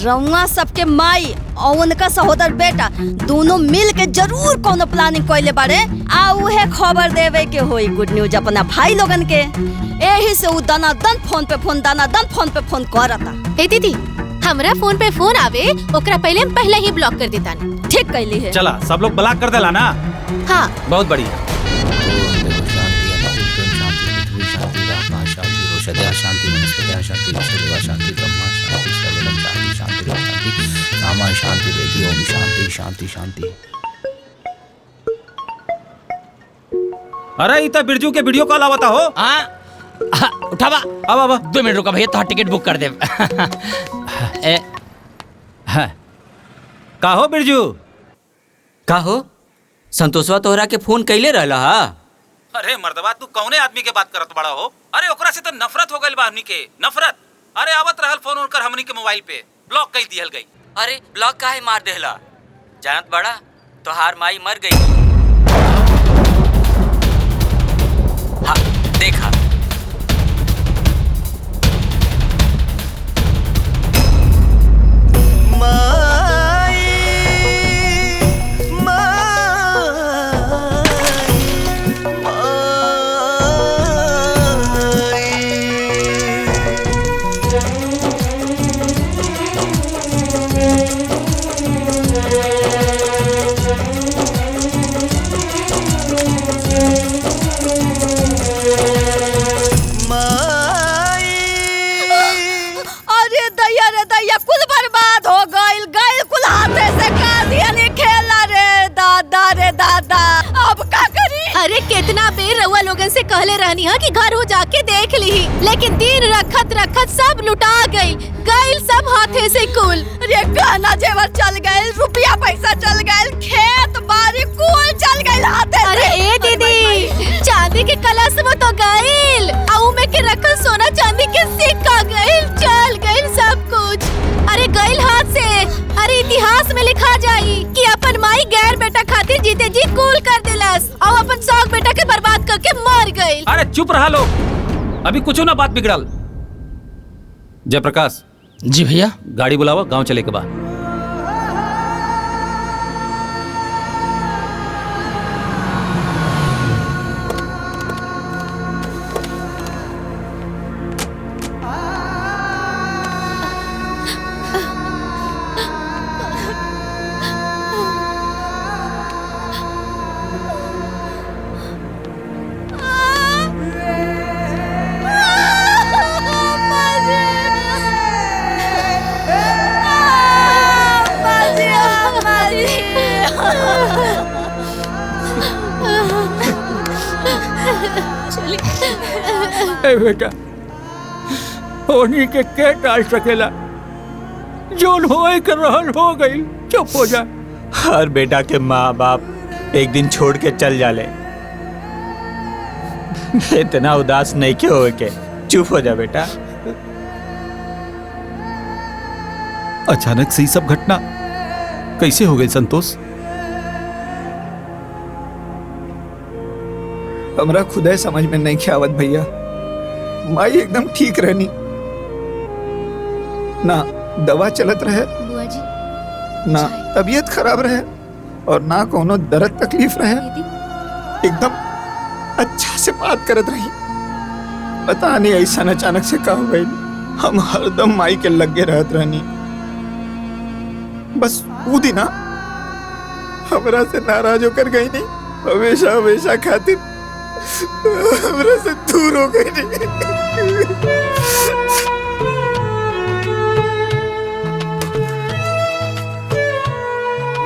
रउआ सबके माई और उनका सहोदर बेटा दोनों मिल के जरूर कोनो प्लानिंग कइले बारे, आ उहे खबर देवे के होई गुड न्यूज अपना भाई लोगन के। एही से उ दनादन फोन पे फोन, दनादन फोन पे फोन करता। ए दीदी, हमरा फोन पे फोन आवे ओकरा पहले ही ब्लॉक कर देता। ठीक कैली है। चला सब लोग ब्लॉक कर देला ना। हाँ बहुत बढ़िया। शांति वनस्पति शांति देवा शांति ब्रह्मा शांति सर्वलम शांति शांति शांति रामा शांति देवी ओम शांति शांति शांति। अरे इतना बिरजू के वीडियो कॉल आवता हो। हाँ उठावा। अब 2 मिनट रुका भैया, तो टिकट बुक कर दे। का हो बिरजू? का हो संतोषवा तोहरा के फोन कैले रहला हा? अरे मर्दबा, तू कौने आदमी के बात करत बड़ा हो? अरे ओकरा से तो नफरत हो गइल बा हमनी के, नफरत। अरे आवत रहल फोन उनकर हमनी के मोबाइल पे, ब्लॉक कर दिहल गई। अरे ब्लॉक काहे मार देहला? जानत बड़ा तोहार माई मर गई। हाँ देखा। कहले रहनी है कि घर हो जाके देख ली, लेकिन दिन रखत रखत सब लुटा गई, गईल सब हाथे से कुल। अरे गहना जेवर चल गए, रुपया पैसा चल गए, खेत बाड़ी कुल चल गए हाथे से। अरे ए दीदी, चांदी के कलश वो तो गईल, आऊ में के रखल सोना चांदी के सिक्का गईल, चल गईल सब कुछ। अरे गईल हाथ से। अरे इतिहास में लिखा जाई कि अपन माई गैर बेटा खातिर जीते जी कूल कर दिलस और अपन सौग बेटा के बर्बाद करके मर गईल। अरे चुप रहा लो, अभी कुछ ना बात बिगड़ल। जयप्रकाश जी भैया, गाड़ी बुलावा, गांव चले के बाद। ए बेटा, होनी के टाल सकेला, जोन होए के रहल हो गई, चुप हो जा। हर बेटा के माँ बाप एक दिन छोड़ के चल जाले, इतना उदास नहीं क्यों होए के, चुप हो जा बेटा। अचानक से ही सब घटना कैसे हो गई संतोष? हमरा खुदा समझ में नहीं ख्यावत भैया। माई एकदम ठीक रहनी, ना दवा चलत रहे, बुआ जी ना तबीयत खराब रहे और ना कोनो दर्द तकलीफ रहे, एकदम अच्छा से बात करत रही। पता नहीं ऐसा अचानक से का हो गई, हम हरदम माई के लगे रहत रहनी। बस वो दिन हमरा से नाराज होकर गई नहीं, हमेशा हमेशा खातिर हमरा से दूर हो गई नहीं।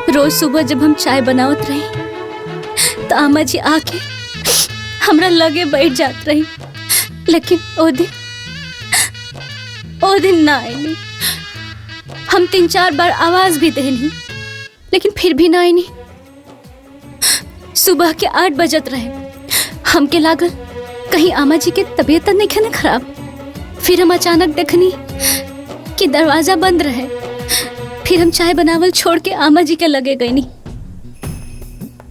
रोज सुबह जब हम चाय बनावत रही तो आमा जी आके हमरा लगे बैठ जात रही, लेकिन ओ दिन ना आईनी। हम 3-4 बार आवाज भी देनी, लेकिन फिर भी ना आईनी। सुबह के 8 बजत रहे, हमके लागल कहीं आमा जी के तबीयत नहीं है ना खराब। फिर हम अचानक देखनी कि दरवाजा बंद रहे। फिर हम चाय बनावल छोड़ के आमा जी के लगे गई नहीं।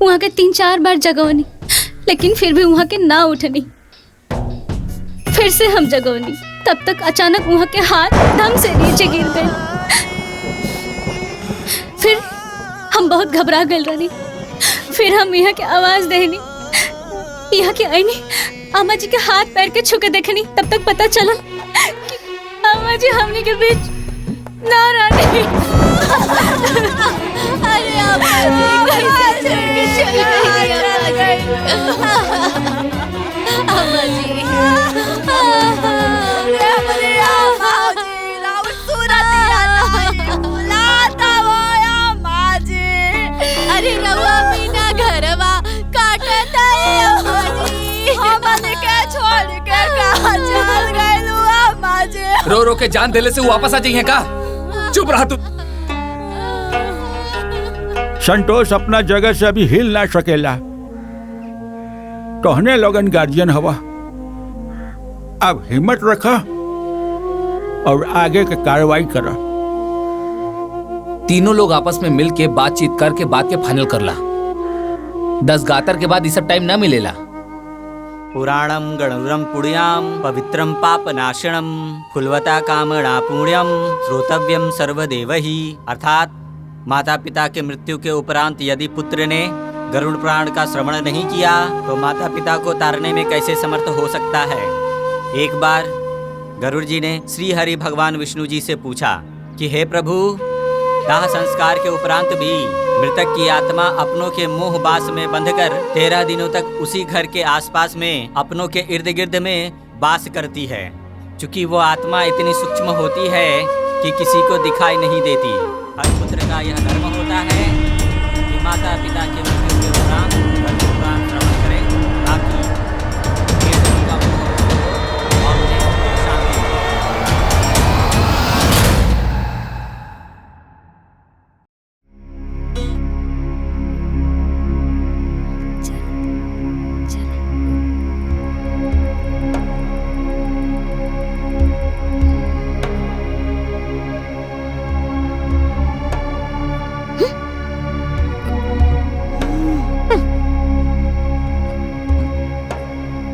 वहाँ के 3-4 बार जगवनी, लेकिन फिर भी वहाँ के ना उठनी। फिर से हम जगवनी, तब तक अचानक वहाँ के हाथ धम से नीचे गिर गए। फिर हम बहुत घबरा गए रही। फिर हम यहाँ के आवाज देनी, यहाँ के आईनी, आमा जी के हाथ पैर के छू के देखनी। तब तक पता चला कि आमा जी हमने के बीच ना रहनी। अरे आमा जी कैसे छोड़ के चली गई? आमा जी, अरे रवा बिना घरवा काटत है आमा जी। हमने के छोड़ के कहाँ चल गए अम्मा जी? रो रो के जान देले से वापस आ जाइए का? चुप रहा तू। संतोष अपना जगह से अभी हिल ना सकेला, कहने लोगन गार्जियन हवा। अब हिम्मत रखा और आगे के कार्रवाई करा। तीनों लोग आपस में मिल के बातचीत करके बात के फाइनल करला। 10 गातर के बाद ये सब टाइम ना मिलेला। पुराणम गणुरम पुण्याम पवित्रम पापनाशनम फुलवता कामना पुण्यम श्रोतव्यम सर्वदेवहि। अर्थात माता पिता के मृत्यु के उपरांत यदि पुत्र ने गरुड़ पुराण का श्रवण नहीं किया तो माता पिता को तारने में कैसे समर्थ हो सकता है। एक बार गरुड़ जी ने श्री हरि भगवान विष्णु जी से पूछा कि हे प्रभु, दाह संस्कार के उपरांत भी मृतक की आत्मा अपनों के मोह बास में बंधकर 13 दिनों तक उसी घर के आसपास में अपनों के इर्द गिर्द में वास करती है। चूंकि वो आत्मा इतनी सूक्ष्म होती है कि किसी को दिखाई नहीं देती। हर पुत्र का यह धर्म होता है कि माता पिता के मृत्यु के उपरांत गरुड़ पुराण श्रवण करें, ताकि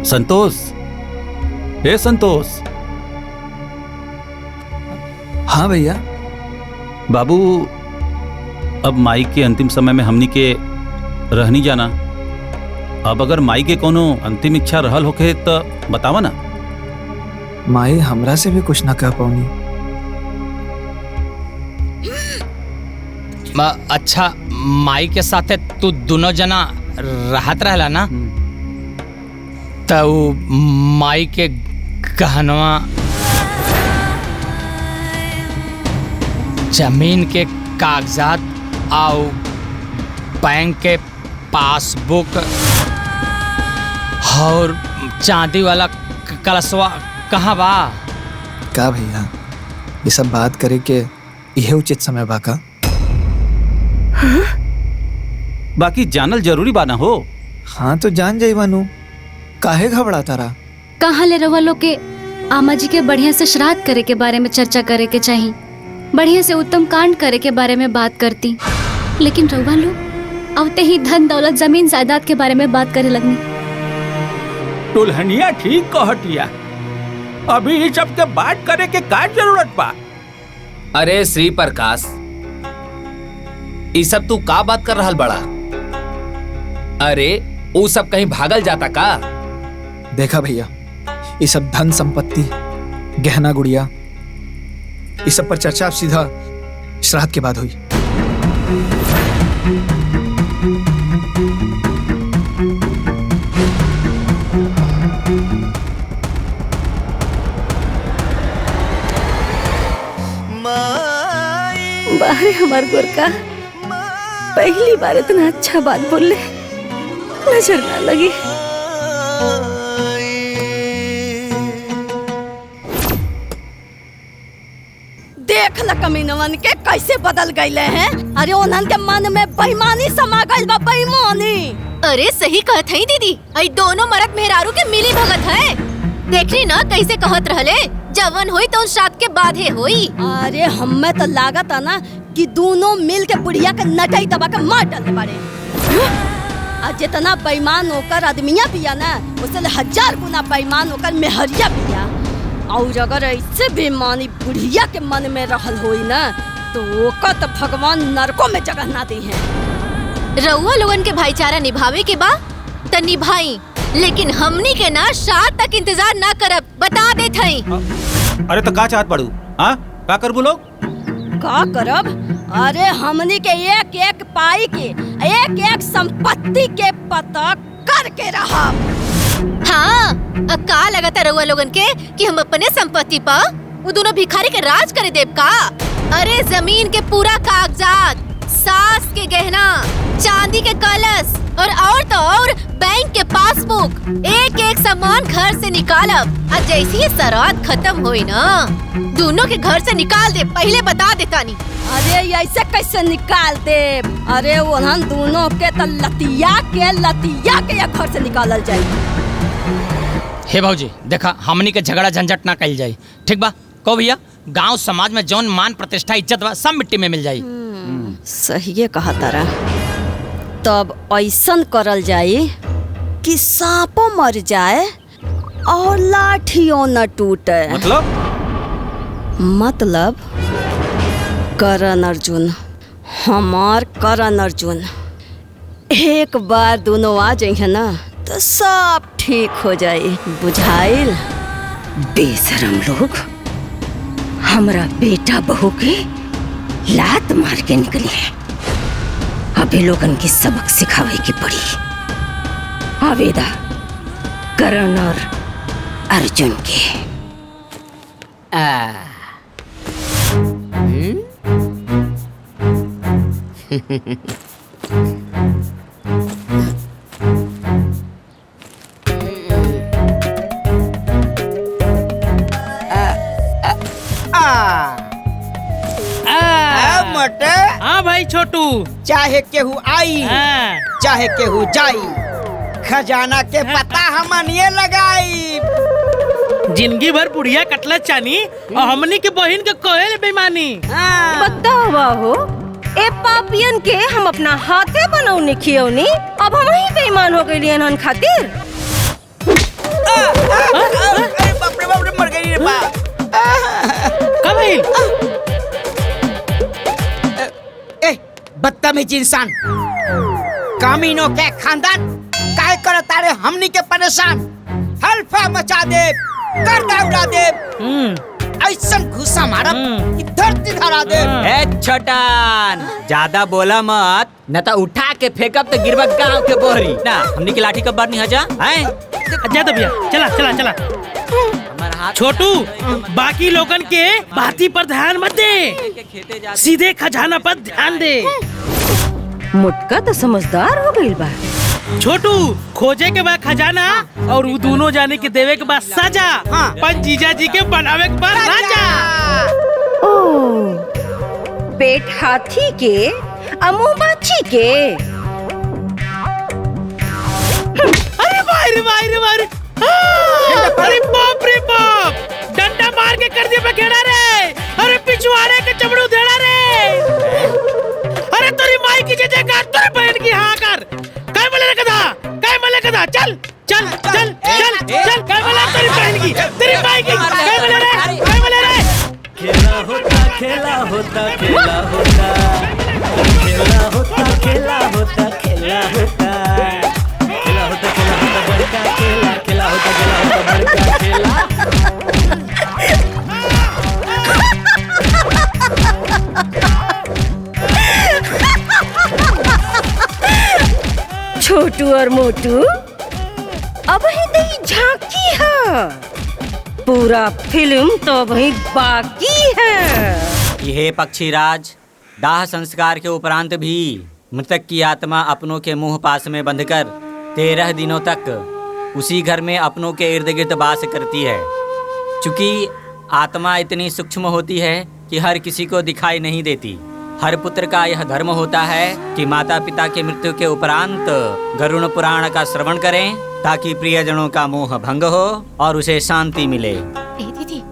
संतोष, ए संतोष। हाँ भैया। बाबू, अब माई के अंतिम समय में हमनी के रहनी जाना। अब अगर माई के कोनो अंतिम इच्छा रहल होके तो बतावा ना। माई हमरा से भी कुछ ना कह पाऊनी। अच्छा, माई के साथे तू दोनों जना रहत रहला ना, तो माई के गहनवा, जमीन के कागजात और बैंक के पासबुक और चांदी वाला कलशवा कहाँ बा? का भैया, ये सब बात करे के यह उचित समय बा का? बाकी जानल जरूरी बा ना हो। हाँ तो जान जाई बानू, काहे घबराता रहा? कहाँ ले रवा लोग के आमा जी के बढ़िया से श्राद्ध करे के बारे में चर्चा करे के चाहिए, बढ़िया से उत्तम कांड करे के बारे में बात करती, लेकिन रवा लोग आवते ही धन दौलत जमीन जायदाद के बारे में बात करे लगनी। दुल्हनिया ठीक कहतिया, अभी इस सब के बात करे के का जरूरत बा? अरे श्री प्रकाश, ये सब तू का बात कर रहल बड़ा? अरे वो सब कहीं भागल जाता का? देखा भैया, ये सब धन संपत्ति, गहना गुड़िया, इस सब पर चर्चा सीधा श्राद्ध के बाद हुई। बाहर हमार गोरका पहली बार इतना अच्छा बात बोले, नजर ना लगी। देख ल कमीनवन के कैसे बदल गईले हैं। अरे उन्हन के मन में बेईमानी समा गइल बा, बेईमानी। अरे सही कहत है दीदी, आई दोनों मर्द मेहरारू के मिली भगत है। देखनी ना कैसे कहत रहले, जवन होई तो श्राद्ध के बाद है होई। अरे हमें तो लागत है ना कि दोनों मिल के बुढ़िया के नटाई दबा के मार डालने बारे। और जितना बेईमान होकर आदमिया पिया ना, उससे 1000 गुना बेईमान होकर मेहरिया पिया। और अगर ऐसे बेईमानी बुढ़िया के मन में रहल होई ना, तो ओका तो भगवान नरकों में जगह ना दी है। रउआ लोगन के भाईचारा निभावे के बा त निभाई, लेकिन हमनी के ना श्राद्ध तक इंतजार ना करब, बता देत हई। अरे तो का चाहत पड़ू? हाँ, का करबू लोग? का करब? अरे हमनी के एक एक पाई के, एक एक संपत्ति के पता करके रहब। हाँ, अब का लगता रउआ लोगन के कि हम अपने संपत्ति पर वो दोनों भिखारी के राज करे देव का? अरे जमीन के पूरा कागजात, सास के गहना, चांदी के कलश और तो और बैंक के पासबुक, एक एक सामान घर से निकालब। और जैसे ही श्राद्ध खत्म होई ना, दोनों के घर से निकाल दे, पहले बता देता नहीं। अरे ऐसे कैसे निकाल दे? अरे उन्हन दोनों के तो लतिया के घर से निकालल जाए। हे भाऊजी, देखा हमनी के झगड़ा झंझट ना कइल जाई, ठीक बा? को भैया, गांव समाज में जौन मान प्रतिष्ठा इज्जत बा सब मिट्टी में मिल जाई। सही कहा तारा। तब ऐसन करल जाए कि सांपो मर जाए और लाठियों न टूटे। मतलब करण अर्जुन, हमार करण अर्जुन, एक बार दोनों आ जाए ना तो सब ठीक हो जाए, बुझाइल? बेशरम लोग, हमरा बेटा बहू के लात मार के निकली है। अभी लोगन की सबक सिखावे की पड़ी। आवेदा करण और अर्जुन के। हाँ भाई छोटू, चाहे केहू आई चाहे केहू जाई, खजाना के पता हमन ये लगाई। जिंदगी भर बुढ़िया कटलत चानी और हमनी के बहन के कोयल बेईमानी। बतावा हो, ए पापियन के हम अपना हाथे बनौनी खियौनी, अब हम ही बेईमान हो गइली हन खातिर। अरे बाप रे मर गई रे बा। कब ए बदतमीज इंसान, कामीनों के खानदान काहे करता रे हमनी के परेशान, हल्फा मचा दे, गर्दा उड़ा दे, ऐसा घुसा मारा कि धरती धरा दे। ए छोटान, ज्यादा बोला मत, न तो उठा के फेंकब तो गिरबा गांव के बोहरी ना। हमनी की लाठी कब्बर नहीं हजा हैं? जा तो भैया, चला चला चला। छोटू, बाकी लोगन के बाती पर ध्यान मत दे, सीधे खजाना पर ध्यान दे। मुटका तो समझदार हो गई बा। छोटू, खोजे के बाद खजाना और वो दोनों जाने के देवे के बाद सजा। पर जीजा जी के बनावे के बाद राजा। ओ, पेट हाथी के मुंह बाछी के। अरे मार मार मार, अरे बाप रे बाप, डंडा मार के कर दिया पखेड़ा रे। अरे पिछवाड़े के चमड़ू देड़ा रे। अरे तेरी माई की जगह तेरी बहन की हाँ कर। काय मले कदा, चल चल चल चल चल, काय मले तेरी बहन की, तेरी माई की, काय मले रे, काय मले रे। खेला होता खेला होता खेला होता खेला होता खेला होता खेला होता खेला होता खेला होता बड़का खेला, खेला होता खेला होता बड़का खेला। छोटू और मोटू, अब ही नहीं झांकी है, पूरा फिल्म तो वही बाकी है। यह पक्षीराज, दाह संस्कार के उपरांत भी मृतक की आत्मा अपनों के मुंह पास में बंधकर 13 दिनों तक उसी घर में अपनों के इर्द गिर्द वास करती है। चूंकि आत्मा इतनी सूक्ष्म होती है कि हर किसी को दिखाई नहीं देती। हर पुत्र का यह धर्म होता है कि माता पिता के मृत्यु के उपरांत गरुड़ पुराण का श्रवण करें, ताकि प्रियजनों का मोह भंग हो और उसे शांति मिले। दीदी,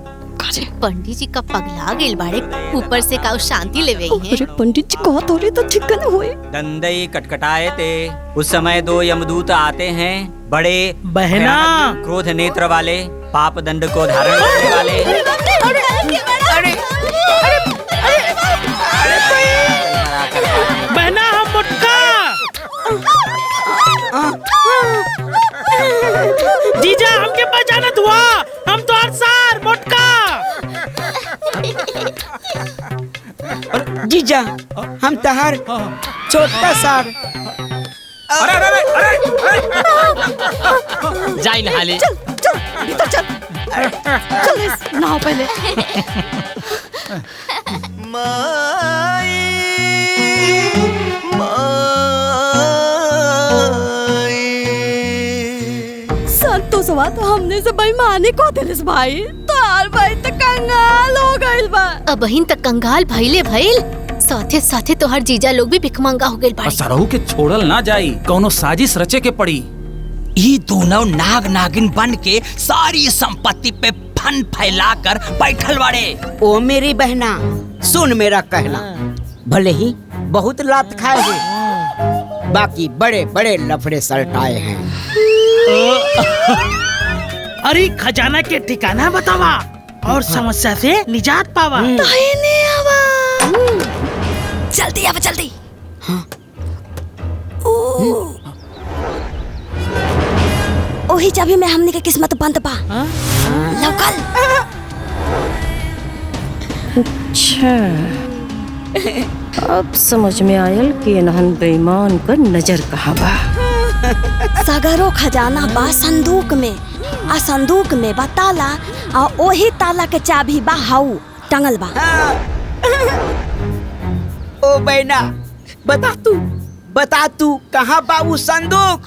पंडित जी का पगला गेल बाड़े, ऊपर से काउ शांति लेवे हैं। अरे पंडित जी कहा तो तो ठीक न होए। दंदई कटकटाए थे। उस समय 2 यमदूत आते हैं, बड़े बहना, क्रोध नेत्र वाले, पाप दंड को धारण करने वाले। बहना, हम मुटका। जीजा, हमके पहचानत हुआ, हम तो सार मुटका। जीजा, हम तहार छोटा सार। अरे अरे अरे जाई नहा ले। चल चल भीतर चल, चल नहाओ पहले। संतोषवा तो हमने से बेईमानी को दिलिस भाई, तार भाई तो कंगाल हो गइल बा। अब बहिन तक कंगाल भइले भइल, साथे साथे तो हर जीजा लोग भी भिखमंगा हो गइल बाड़े। सरहू के छोड़ल ना जाई, कौनो साजिश रचे के पड़ी। ये दोनों नाग नागिन बन के सारी संपत्ति पे फन फैलाकर बैठल बाड़े। ओ मेरी बहना, सुन मेरा कहना, भले ही बहुत लात खाए हैं, बाकी बड़े बड़े लफड़े सल्टाए हैं। अरे खजाना के ठिकाना बतावा और समस्या से निजात पावा। जल्दी आवा जल्दी। ओही चाबी में हमने के किस्मत बंद बा। लौकल। अच्छा, अब समझ में आयल कि इन्हन बेईमान का नजर कहाँ बा। सगरो खजाना बा संदूक में, आ संदूक में बा ताला, आ ओही ताला के चाबी बा हाउ टंगल बा। ओ बहना, बता तू कहाँ बा वो संदूक।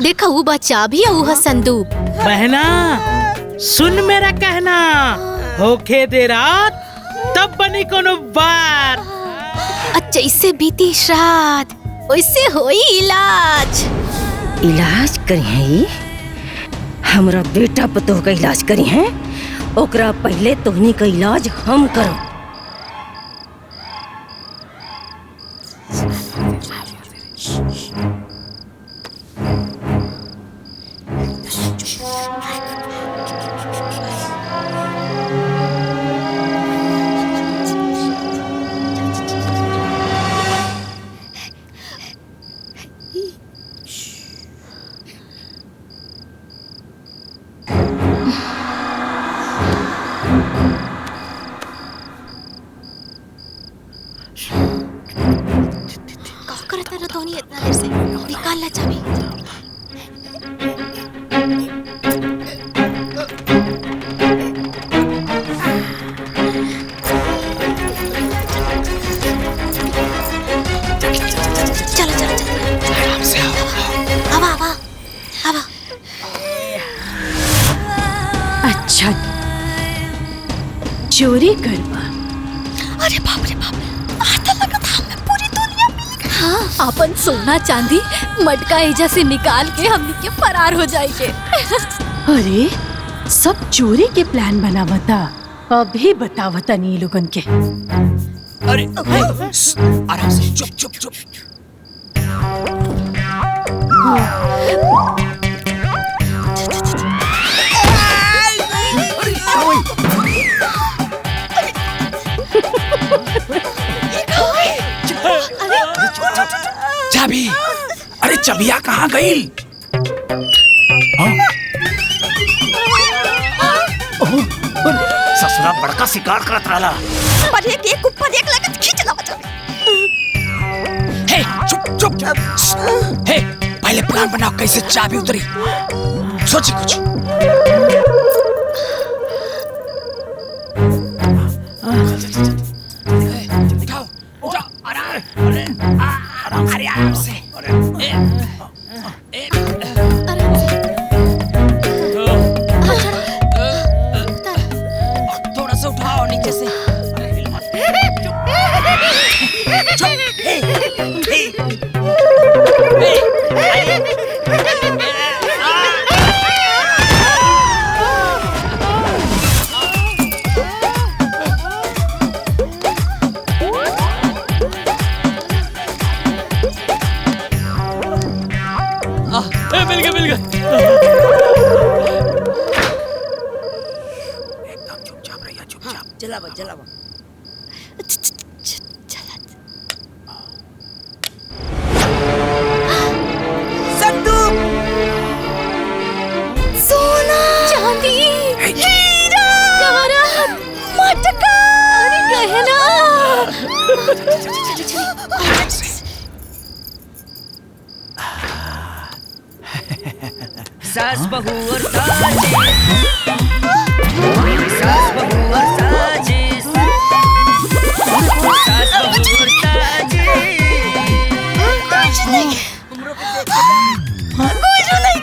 देखा वो बा चाबी है, वो संदूक। बहना, सुन मेरा कहना, होके दे रात तब बनी कोनो बात। अच्छा, इससे बीती रात वैसे होई इलाज। इलाज करी है, हमरा बेटा पतोह का इलाज करी है, ओकरा पहले तोहनी का इलाज हम करो। करता रहा तो नहीं इतना देर से निकाल ला चाबी। चलो चलो चलो आराम से आओ। आवा आवा आवा। अच्छा चोरी करवा। अरे बाप रे बाप, आता लगा था हमें पूरी दुनिया मिल गई। हाँ, अपन सोना चांदी मटका एजा से निकाल के हमनी के फरार हो जाएंगे। अरे सब चोरी के प्लान बनावता, अभी बतावता नहीं लोगन के। अरे आराम से, चुप चुप चुप। चाबी, अरे चबिया कहाँ गई? ससुरा बड़का शिकार करत रहला। पर एक ऊपर एक लगत खींच ला चाबी। हे चुप चुप चुप। हे पहले प्लान बनाओ कैसे चाबी उतरी। सोची कुछ। आराम से। थोड़ा सा उठाओ नीचे से। मिल गया मिल गया। एकदम चुपचाप रहिए, चुपचाप। चलावा चलावा। संदूक, सोना चांदी हीरा जवाहरात मटका अरे गहना। सास बहू और साजिश, सास बहू और साजिश, सास बहू और साजिश। कुछ नहीं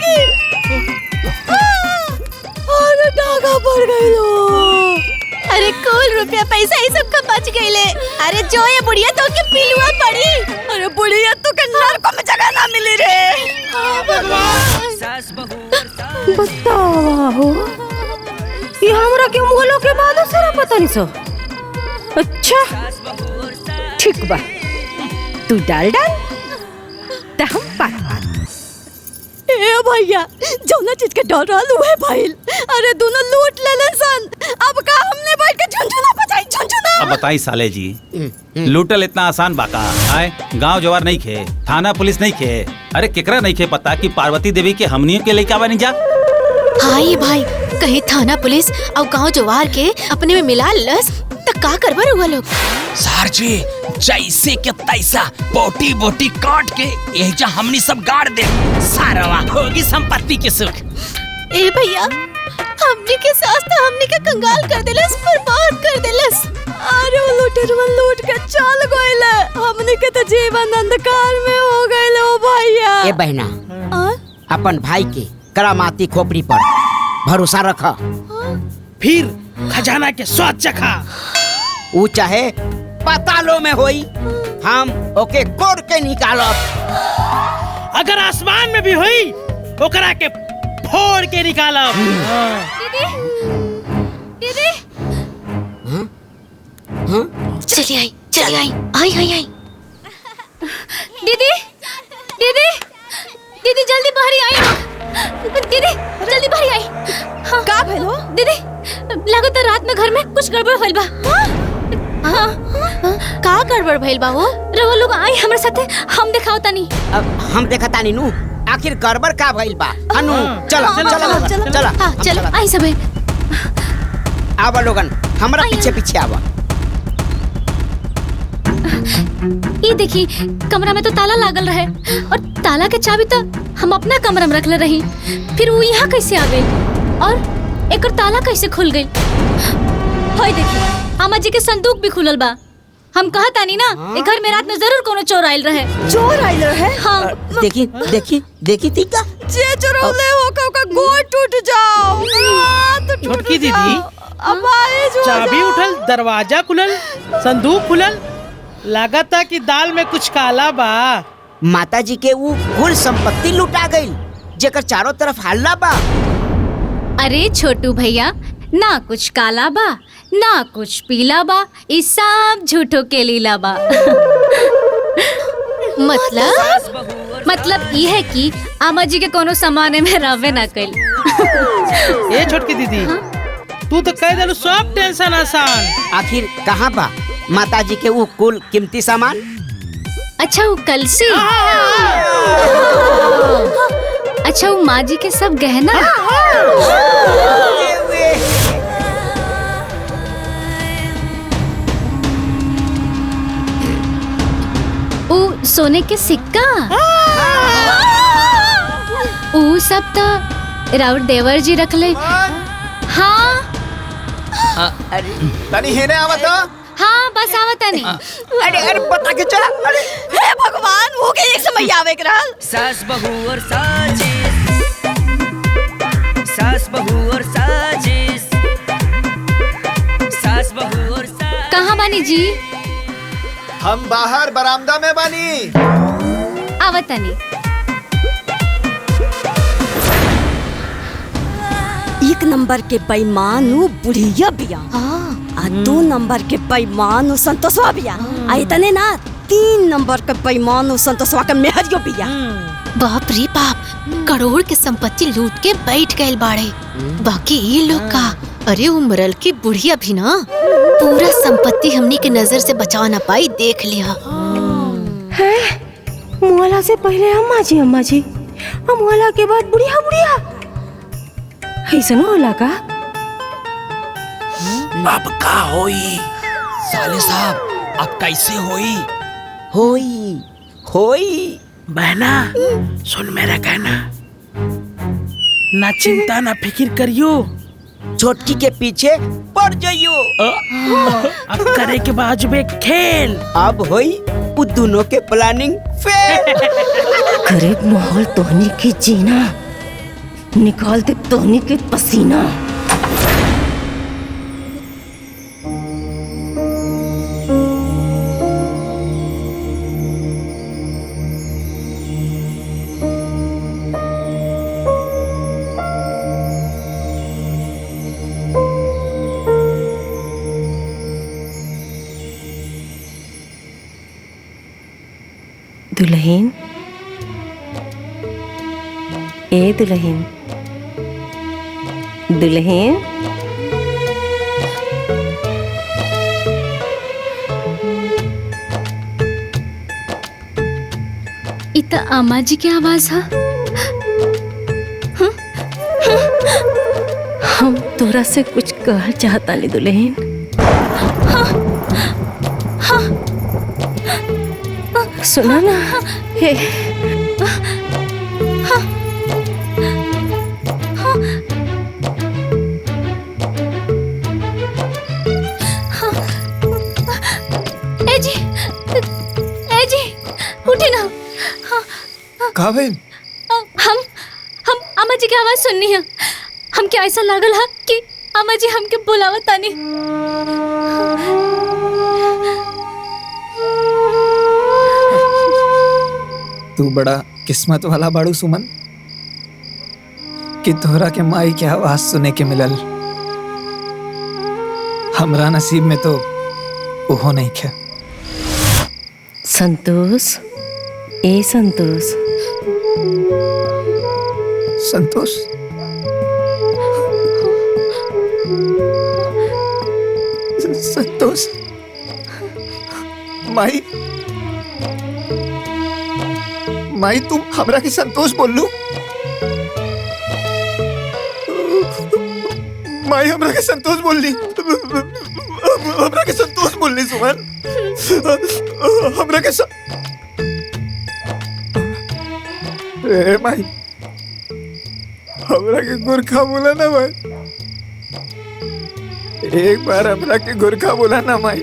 की। अरे डागा पड़ गई लो। अरे कुल रुपया पैसा ही सबका बच गईले। अरे जो ये बुढ़िया तो के पिलुआ पड़ी। अरे बुढ़िया तो के नरक में जगह ना मिली रे। सास बहू बतावा हो, ये हमरा के मुगलों के बाद सारा पता नहीं सो। अच्छा ठीक बा, तू डाल तो हम पार। ए भैया जौना चीज के डर रहल उहे भइल। अरे दोनों लूट लेले सन। अब का हमने बैठ के झुनझुना बजाई झुनझुना। अब बताई साले जी, लूटल इतना आसान बाका? आए गांव जवार नहीं खे, थाना पुलिस नहीं खे। अरे केकरा नहीं खे पता कि पार्वती देवी के हमनियों के लइका बनी जा। हाय भाई, कहीं थाना पुलिस और गांव जवार के अपने में मिला लस तो का करबर हुआ लोग। सर जी जैसे के तैसा बोटी बोटी काट के एजा हमनी सब गाड़ दे, सारवा होगी संपत्ति के सुख। ए भैया, हमनी के सास तो हमनी के कंगाल कर देलस, बर्बाद कर देलस। अरे वो लूटरवा लूट के चल गइले, हमनी के तो जीवन अंधकार में हो गइले। ओ भैया ए बहना, अपन भाई के करामाती खोपड़ी पर भरोसा रखा, फिर खजाना के स्वाद चखा। ऊ चाहे पातालों में होई, हम ओके कोड़ के निकालब। अगर आसमान में भी हुई ओकरा के फोड़ के निकालब। दीदी चली आई चली आई आई आई आई। दीदी दीदी दीदी जल्दी बाहर आई। दीदी जल्दी बाहर आई। हाँ का भेलो? दीदी लागत रात में घर में कुछ गड़बड़ भइल बा। हाँ का गड़बड़ भइल बा? वो रवा लोग आई हमरे साथे, हम दिखाओ तनी। अब हम देखा तानी नु, आखिर गड़बड़ का भइल बा? अनु चला चला चला। हाँ चल आई सबे। आवा लोगन, हमरा पीछे पीछे आवा। ये देखी कमरा में तो ताला लागल रहे और ताला के चाबी तो हम अपना कमरा में रखले रही, फिर वो यहाँ कैसे आ गई और एक ताला कैसे खुल गई? होय देखी अम्मा जी के संदूक भी खुलल बा। हम कहा तानी ना ए घर में रात में जरूर कोनो चोर आइल रहे। चोर आइल रहे? हाँ। देखी देखी देखी तीका जे चोरौले हो का गोड़ टूट जाओ। तो छोटकी दीदी अब आए जो चाबी उठल, दरवाजा खुलल, संदूक खुलल, लागता कि दाल में कुछ काला बा। माता जी के वो कुल संपत्ति लुटा गई जेकर चारों तरफ हल्ला बा। अरे छोटू भैया ना कुछ काला बा ना कुछ पीला बा, इस सब झूठो के लीला बा। मतलब ये है कि आमा जी के कोनो सामाने में रवे ना कल। ये छोटकी दीदी तू तो कह दे सब टेंशन आसान। आखिर कहाँ बा माता जी के वो कुल कीमती सामान? अच्छा वो कलसी, अच्छा वो माँ जी के सब गहना, वो सोने के सिक्का, वो सब तो राउत देवर जी रख ले। हाँ तनी हेने आवत हो? हाँ बस आवता नहीं। अरे अरे बता के चला। अरे हे भगवान वो के एक समय आवे के रहल। सास बहू और साजिश, सास बहू और साजिश, सास बहू और साजिश। कहाँ बानी जी? हम बाहर बरामदा में बानी। आवता नहीं। एक नंबर के बेईमान उ बुढ़िया बिया आ 2 नंबर के बेईमान उ संतोषवा बिया आ इतने ना 3 नंबर के बेईमान उ संतोषवा के मेहरियो बिया। बाप रे बाप, करोड़ के संपत्ति लूट के बैठ गए बाड़े। बाकी ये लोग का, अरे उमरल की बुढ़िया भी ना पूरा संपत्ति हमनी के नजर से बचा ना पाई, देख लिया। मुआला से पहले अम्मा जी, मुआला के बाद बुढ़िया बुढ़िया, ऐसा ना होला का? अब का होई साले साहब, अब कैसे होई? होई होई बहना सुन मेरा कहना, ना चिंता ना फिक्र करियो, छोटकी के पीछे पड़ जाइयो। अब करे के बाजुबे खेल। अब होई वो दोनों के प्लानिंग फेल। गरीब माहौल तोहनी की जीना, निकाल दे तोहनी के पसीना। दुल्हन, ए दुल्हन, दुल्हन, इतना अम्मा जी की आवाज है। हम तोरा से कुछ कह चाहता नहीं दुल्हन। सुना ना, हे जी उठे ना। कहाँ बहन? हम अम्मा जी की आवाज सुननी है। हम क्या ऐसा लागल है कि अम्मा जी हमके बुलावत तानी। तू बड़ा किस्मत वाला बाड़ू सुमन कि तोहरा के माई के आवाज सुने के मिलल। हमरा नसीब में तो ओहो नहीं खे। संतोष, ए संतोष, संतोष, संतोष, माई, माई तुम हमरा के संतोष बोल लू? माई हमरा के संतोष बोल ली, हमरा के संतोष बोल बोलनी सुमन? हमरा के ए माई, हमरा के गोरखा बोला ना भाई, एक बार हमरा के गोरखा बोला ना माई,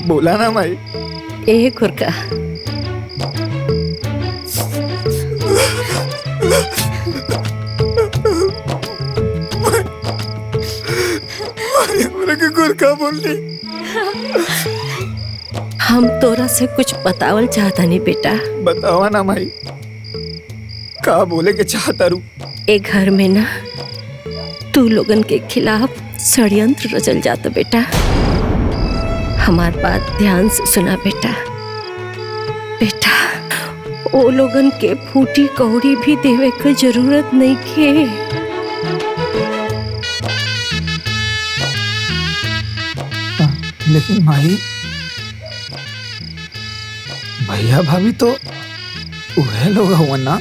बोला ना माई। ए गोरखा, हमरा के गोरखा बोलनी। हम तोरा से कुछ बतावल चाहता नहीं बेटा। बतावा ना माई, का बोले के चाहता रू? ए घर में ना तू लोगन के खिलाफ षड्यंत्र रचल जाता बेटा। हमार बात ध्यान से सुना बेटा। बेटा, ओ लोगन के फूटी कौड़ी भी देवे के जरूरत नहीं के। लेकिन माई, भैया भाभी तो वह लोग हुआ ना।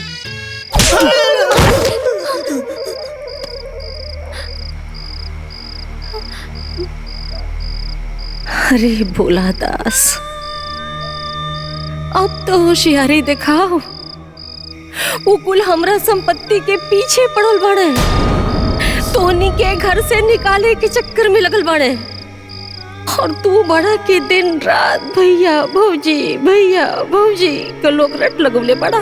अरे भोला दास, अब तो होशियारी दिखाओ। वो कुल हमरा संपत्ति के पीछे पड़ल बड़े, तोनी के घर से निकाले के चक्कर में लगल बड़े, और तू बड़ा के दिन रात भैया भौजी के लोग रट लगवले बड़ा।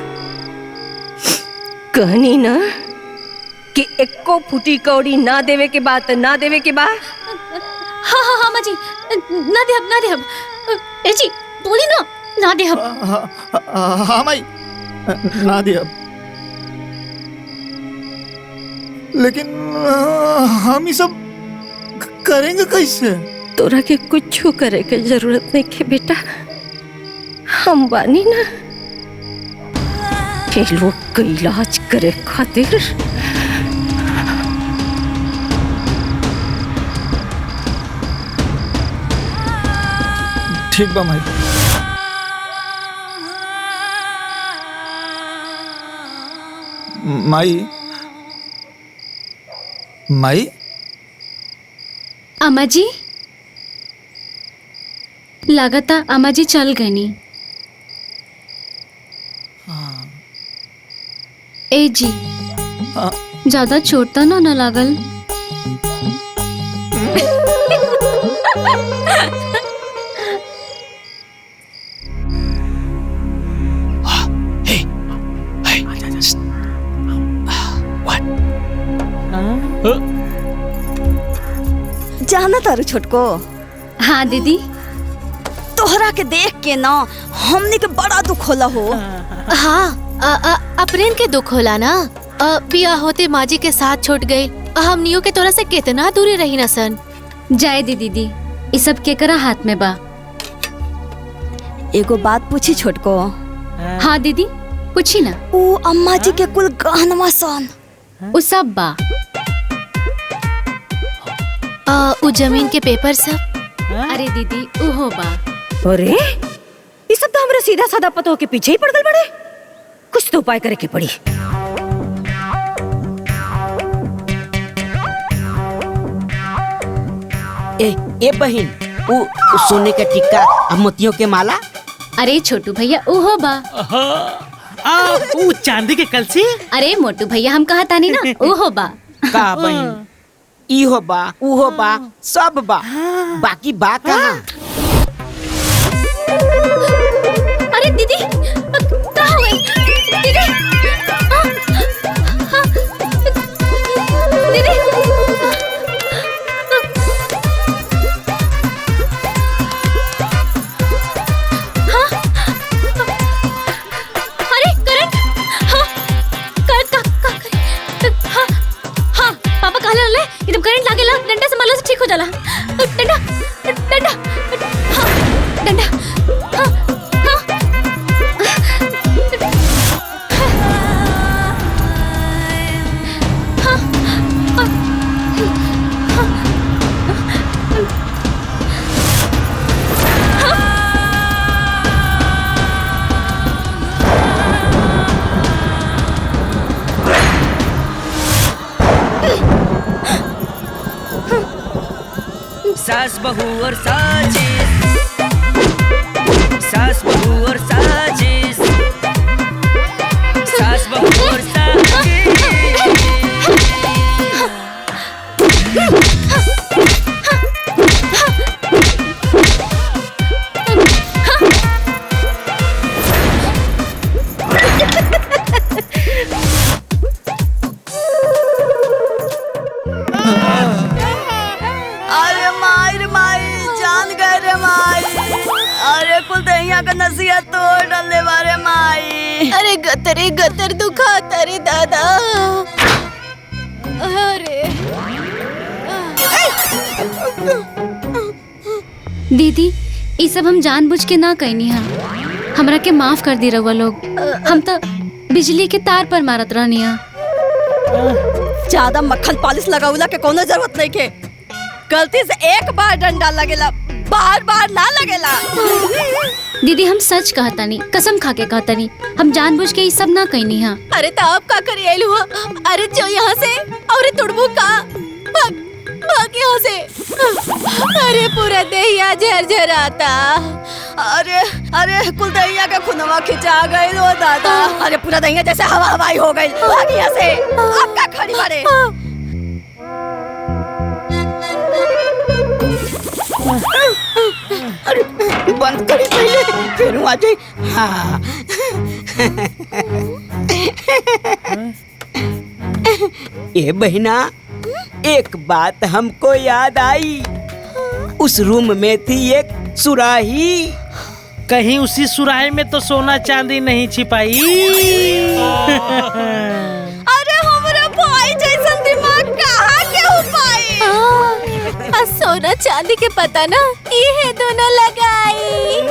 कहनी ना कि एको फूटी कौड़ी ना देवे के बात, ना देवे के बात। हाँ हाँ हाँ माँ जी, ना दे हम ए जी बोली ना दे हम। हाँ माई, ना दे अब। लेकिन हम ये सब करेंगे कैसे? तोरा के कुछ करे के जरूरत नहीं के बेटा, हम बानी ना के लोग का इलाज करे खातिर। ठीक बा माई। माई अम्मा जी, लागता अम्मा जी चल गई। ए जी, ज्यादा चोट तो ना लागल? जाना तारू छोटको? हाँ दीदी, तोहरा के देख के ना हमने के बड़ा दुख होला हो। हाँ, अप्रेन के दुख होला ना। बिया होते माँ जी के साथ छूट गई, हमनियों के तोरा से कितना दूरी रही ना सन। जाए दीदी, ये सब केकरा हाथ में बा। एगो बात पूछी छोटको? हाँ दीदी पूछी ना। वो अम्मा जी के कुल गहनवा सन वो सब बा। उ जमीन के पेपर सब? अरे दीदी उहो बा। अरे ये सब तो हमरा सीधा साधा पतो के पीछे ही पड़ गल बड़े। कुछ तो उपाय करे के पड़ी। ए बहन, वो सोने का टिक्का और मोतियों के माला? अरे छोटू भैया उहो बा। वो चांदी के कलसी? अरे मोटू भैया हम कहा तानी ना उहो बा। का बहन, इहो बा उहो बा सब बा, बाकी बा कहाँ? अरे दीदी कहाँ हुए? दीदी दीदी हाँ, अरे करंट, हाँ करंट हाँ हाँ पापा कहले रहले एकदम करंट लागेला, डंडा से मारला से ठीक हो जाला। डंडा डंडा सास बहू और साजिश, सास बहू और साजिश, सास बहू और साजिश। अरे माई रे माई, जान गए रे माई। अरे कुल दहिया का नसीहत तोड़ डाले बारे माई। अरे गतरे गतर दुखाता रे दादा। अरे दीदी ये सब हम जानबूझ के ना कहनी हा, हमरा के माफ कर दी रहुआ लोग। हम तो बिजली के तार पर मारत रहनी हा। ज्यादा मक्खन पॉलिश लगाउला के कोनो जरूरत नहीं के। गलती से एक बार डंडा लगेला, बार बार ना लगेला। दीदी हम सच कहतानी, कसम खा के कहतानी, हम जानबूझ के ये सब ना कहनी हा। अरे तो आप का करी आइलू हो? अरे जो यहाँ से और तुड़बू का भाग भाग यहाँ से। अरे पूरा देहिया झरझराता। अरे अरे कुल दहिया का खुनवा खिंचा गई हो दादा। अरे पूरा दहिया जैसे हवा हवाई हो गई। भाग यहाँ से। आप का खड़ी बारे? अरे बंद करी पहले, फिर आ जाए। हाँ ए बहना, एक बात हमको याद आई। उस रूम में थी एक सुराही। कहीं उसी सुराही में तो सोना चांदी नहीं छिपाई? अरे हमारा भाई जैसा दिमाग कहाँ के हो पाई? सोना चांदी के पता ना ये दोनों लगाई।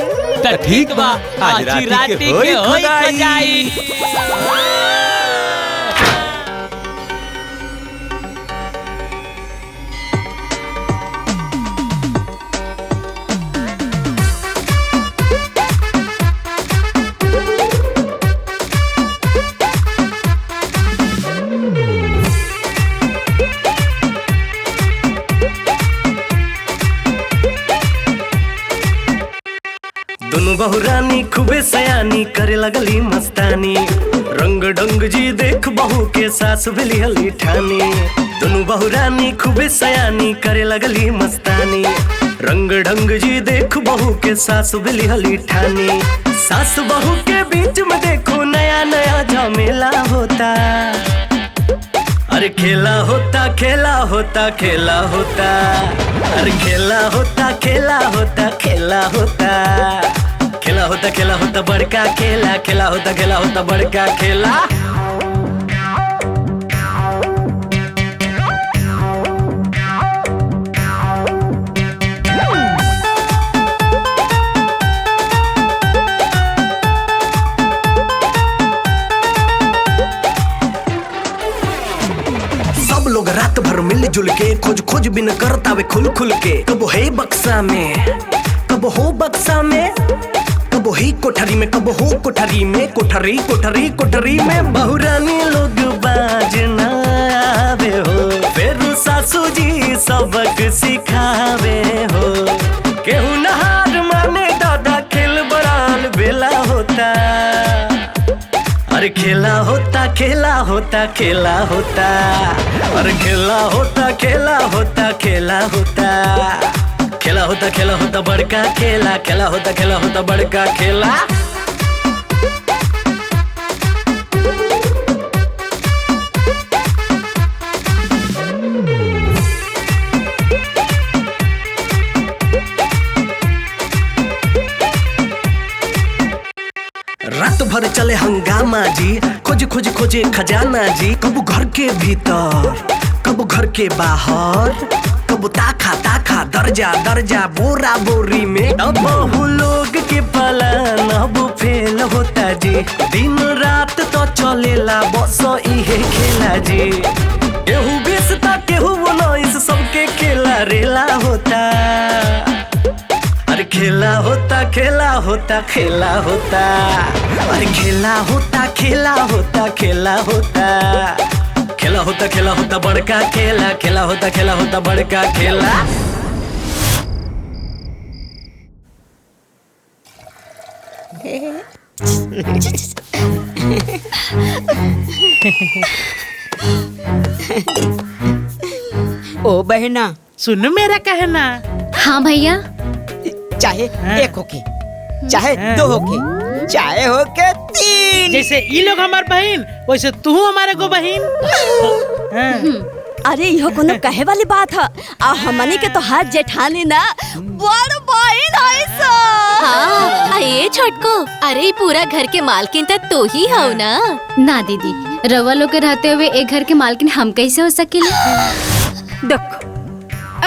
तो ठीक बा, आज राती के होई खुदाई। दोनों बहुरानी खूबे सयानी करे लगली मस्तानी। रंग ढंग जी देख बहू के सास भेली हली ठानी। दोनों बहुरानी खूबे सयानी करे लगली मस्तानी। रंग ढंग जी देख बहू के सास भेली हली ठानी। सास बहू के बीच में देखो नया नया झमेला होता। अरे खेला होता खेला होता खेला होता। अरे खेला होता खेला होता खेला होता। खेला होता खेला होता बड़का खेला। खेला होता खेला होता बड़का खेला। सब लोग रात भर मिलजुल के खोज खोज बिन करता वे खुल खुल के। कबो है बक्सा में, कबो हो बक्सा में, कबो ही कोठरी में, कबो हो कोठरी में। कोठरी कोठरी कोठरी में बहुरानी लोग बाजना आवे हो। फिर सासू जी सबक सिखावे हो। केहू नहार माने दादा खेल बड़ाल बेला होता। अरे खेला होता खेला होता खेला होता। अरे खेला होता खेला होता खेला होता। खेला होता खेला होता बड़का खेला। खेला होता खेला होता बड़का खेला। रात भर चले हंगामा जी, खोज खोज खोजे खजाना जी। कबू घर के भीतर, कबू घर के बाहर, कबू ताखा ताखा दर्जा दर्जा बोरा बोरी में। अब बहु लोग के पलान अब फेल होता जी। दिन रात तो चलेला बस इहे खेला जी। केहू बेचता केहू बनाइस सबके खेला रेला होता। अरे खेला होता खेला होता खेला होता। अरे खेला होता खेला होता खेला होता। खेला होता खेला होता बड़का खेला। खेला होता खेला होता बड़का खेला। ओ बहना, सुन मेरा कहना। हाँ भैया। चाहे एक होके, चाहे दो होके, चाहे होके तीन। जैसे ये लोग हमार बहन, वैसे तू हमारे को बहन। अरे यो कोनो कहे वाली बात है। आ हमनी के तो हाथ जेठानी ना बड़ बहन है सो। हाँ, ये छोटको, अरे पूरा घर के मालकिन तो तू ही हो ना। ना दीदी, रवा लोग के रहते हुए एक घर के मालकिन हम कैसे हो सकेले? देखो,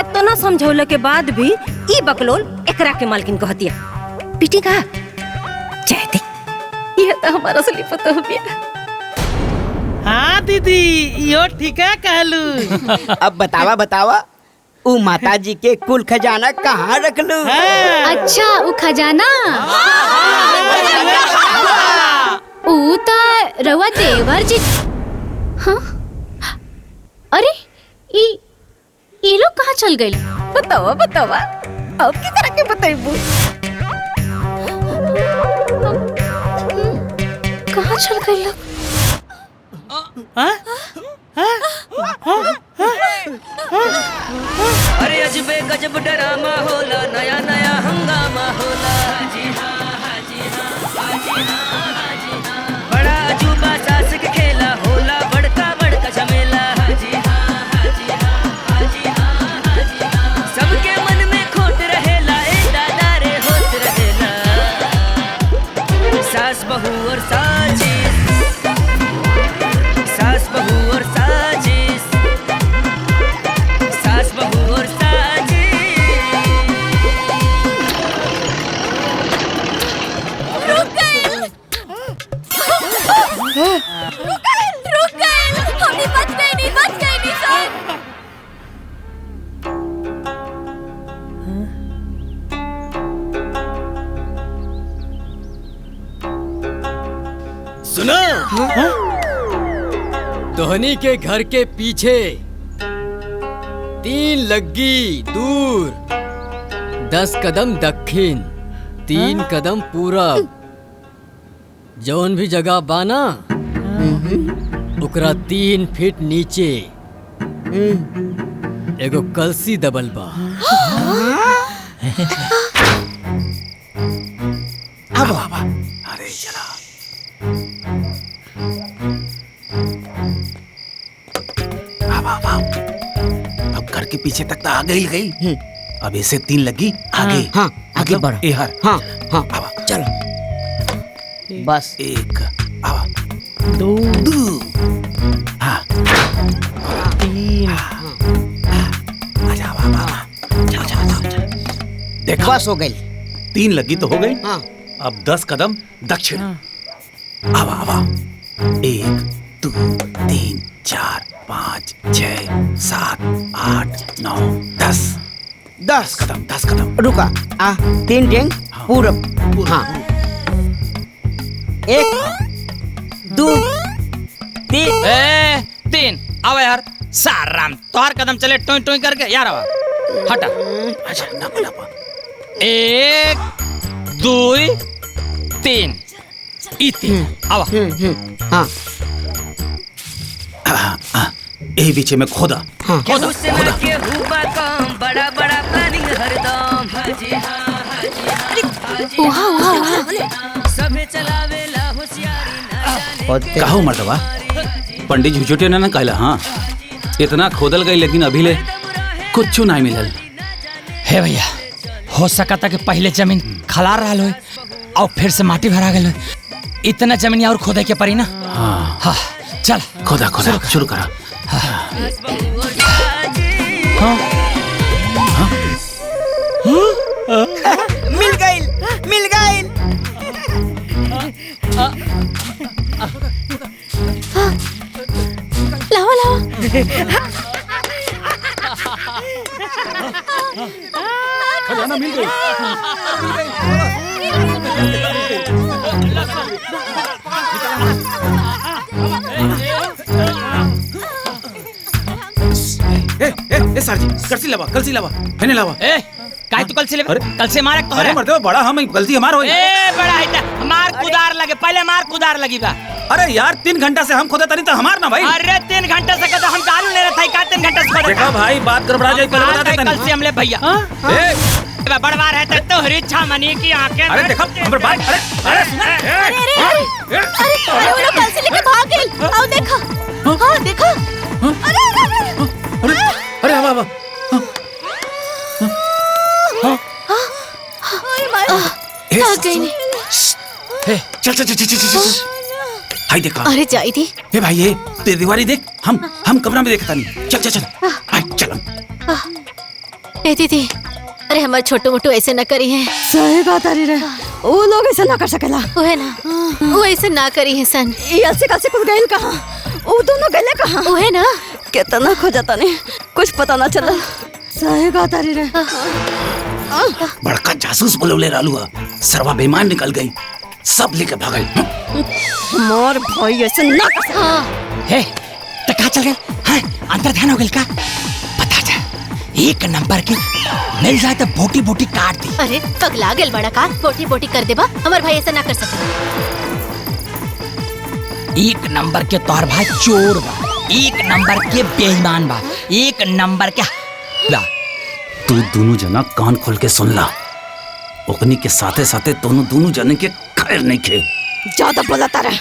इतना समझौले के बाद भी ई बकलोल एकरा के मालकिन को हतिया पिटी का चाहती। ये तो हमारा असली पता हो गया। हाँ दीदी, यो ठीक है कहलू। अब बतावा उ माता जी के कुल खजाना कहाँ रख लू? अच्छा, वो खजाना ऊ ता रवा देवर जी। हाँ? अरे ये लोग कहाँ चल गए? बतावा अब की तरह के बताइबू? कहाँ चल गए लोग? अरे अजबे गजब डरामा होला, नया नया हंगामा होला। हाजी हाँ, हाजी हाँ, हाजी हाँ, हाजी हाँ। बड़ा अजूबा सास के खेला होला, बड़का बड़का झमेला। हाजी हाँ, हाजी हाँ, हाजी हाँ, हाजी हाँ। सबके मन में खोट रहेला, ए दादा रे होत रहेला। सास बहू और साजिश, सास बहू और साजिश, सास बहू और साजिश। रुक गए, हम बच गए नहीं सर। सुनो, तोहनी के घर के पीछे 3 लग्गी दूर, 10 कदम दक्षिण, 3 कदम पूरब, जौन भी जगह बाना ओकरा 3 फीट नीचे एगो कलसी दबल बा। अरे चला अब घर के पीछे तक तो आ गई। अब ऐसे 3 लगी आगे। हाँ, आगे बढ़ो। एहर। हाँ, चलो। बस 1 2 हाँ 3। देखो बस हो गई। 3 लगी तो हो गई। हाँ। अब 10 कदम दक्षिण। आवा 1 2 3 4 5 6 7 8 9 10 कदम। रुका, 3 डेंग पूरब। हाँ, 1 2 3 आवा यार। साराम तोहर कदम चले टोई टोई करके यार। आवा हटा। अच्छा ना बोला 1 2 3 3 आवा। हाँ, यही पीछे में खोदा। केहू से ना केहू बा काम, बड़ा बड़ा प्लानिंग हरदम। हाजी हाँ, हाजी हाँ, हाजी हाँ। सभे चलावेला होशियारी। काहू मर्दवा, पंडित झुझुटे ने ना कहला। हाँ, इतना खोदल गई लेकिन अभी ले कुछ नहीं मिलल। हे भैया, हो सकता कि पहले जमीन खलार रहा हो और फिर से माटी भरा गई। इतना जमीन और खोदे के पड़ी ना। हाँ, चल खोदा शुरू करा। मिल गई। लावा खजाना मिल गई। ए सर जी, कलसी लावा। हेने लावा। काहे तू कल से मारे तो अरे मर्दे बड़ा हम गलती हमार होई। ए बड़ा है मार कुदार लगे, पहले मार कुदार लगी बा। अरे यार 3 घंटा से हम खोदे तनी तो हमार ना भाई। अरे 3 घंटा से कहता हम दारू ले रहे थे का 3 घंटा से खोदे। देखा भाई बात गड़बड़ा जाए पहले बता देता कल से हमले भैया ए बड़वार है तो हरिच्छा मनी की आंखें। अरे देखो हमर बात अरे अरे वो लोग कल से लेके भाग गए। आओ देखो, हाँ देखो। अरे वाह चल हाय देखा। अरे जाई थी। ए भाई ये दीवारी देख, हम कमरा में देखता नहीं। चल हाय चल। ए दीदी, अरे हमारे छोटू मोटू ऐसे न करी है। सही बात अरे रे, वो लोग ऐसे ना कर सकेला। वो है ना, वो ऐसे ना करी है सन। ये अलसी कल कुछ गइल कहाँ? वो दोनों गइले कहाँ? वो है ना, कितना खोजता नहीं, कुछ पता ना चला। सही बात अरे रे। बड़का जासूस बोलौले रहलू, सरवा बेईमान निकल गई, सब लेके भागल। मोर भाई ऐसे ना कर। हे तो कहाँ चल गए? हाँ अंदर ध्यान हो गया का? पता जा एक नंबर की मिल जाए तो बोटी बोटी काट दी। अरे पगला गेल बड़ा का, बोटी बोटी कर दे बा। हमार भाई ऐसा ना कर सके। एक नंबर के तोहर भाई चोर बा, एक नंबर के बेईमान बा, एक नंबर के तू दोनों जना कान खोल के सुन ला, ओकनी के साथे साथे दोनों जने के खैर नहीं खे। ज्यादा बोलता रहे।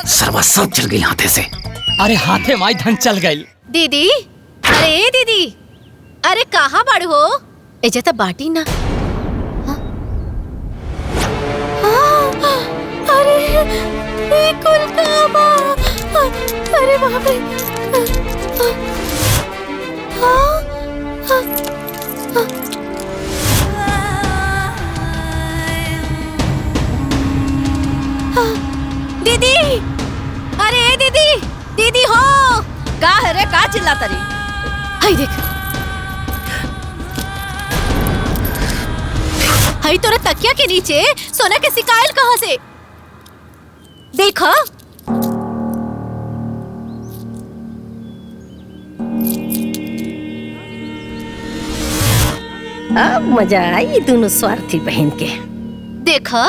सरवा सब चल गई हाथे से। अरे हाथे माई धन चल गई। दीदी, अरे दीदी, अरे कहाँ बड़ हो? एजे तो बाटी ना। अरे ये कुल काबा, अरे बाप रे। दीदी, अरे दीदी, दीदी हो का है रे? का चिल्लाता रही? हाय देख, हाय तोरा तकिया के नीचे सोना के सिकायल कहाँ से? देखा अब मजा आई दोनों स्वार्थी बहन के। देखा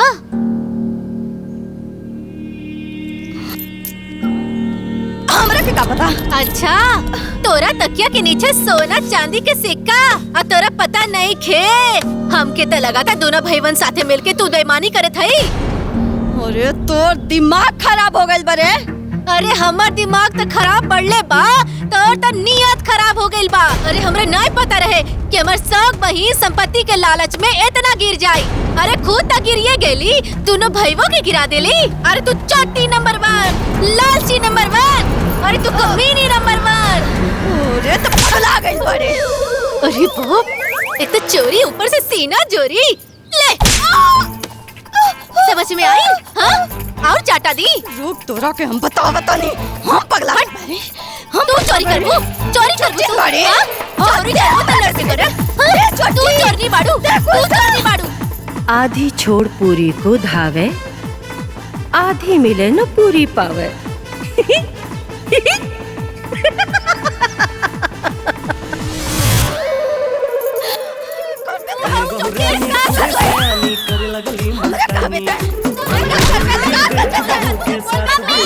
हमरा के का पता? अच्छा तोरा तकिया के नीचे सोना चांदी के सिक्का और तोरा पता नहीं खे। हमके तो लगा था दोनों भाईवन साथे मिलके तू बेईमानी करे थई। अरे तोर दिमाग खराब हो गइल बरे। अरे हमार दिमाग तो खराब पड़ले बा, तोर तो नियत खराब हो गइल बा। अरे हमरे नहीं पता रहे कि हमार सब बहिन संपत्ति के लालच में इतना गिर जाई। अरे खुद तक गिरिए गेली, दोनों भाईवों के गिरा देली। अरे तू चट्टी नंबर 1, लालची नंबर 1, अरे तू कमीनी नंबर 1। अरे तो पगला गइल बरे। अरे बाप, एक तो चोरी ऊपर से सीना चोरी। ले समझ में आई? हाँ और चाटा दी। रुक तोरा के हम बता नहीं। हम पगला बरे। हम तू चोरी करबू, चोरी करबू बरे। चोरी करबू तो लड़के करे। तू चोरनी बाड़ू, तू चोरनी बाड़ू। आधी छोड़ पूरी को धावे, आधी मिले न पूरी पावे।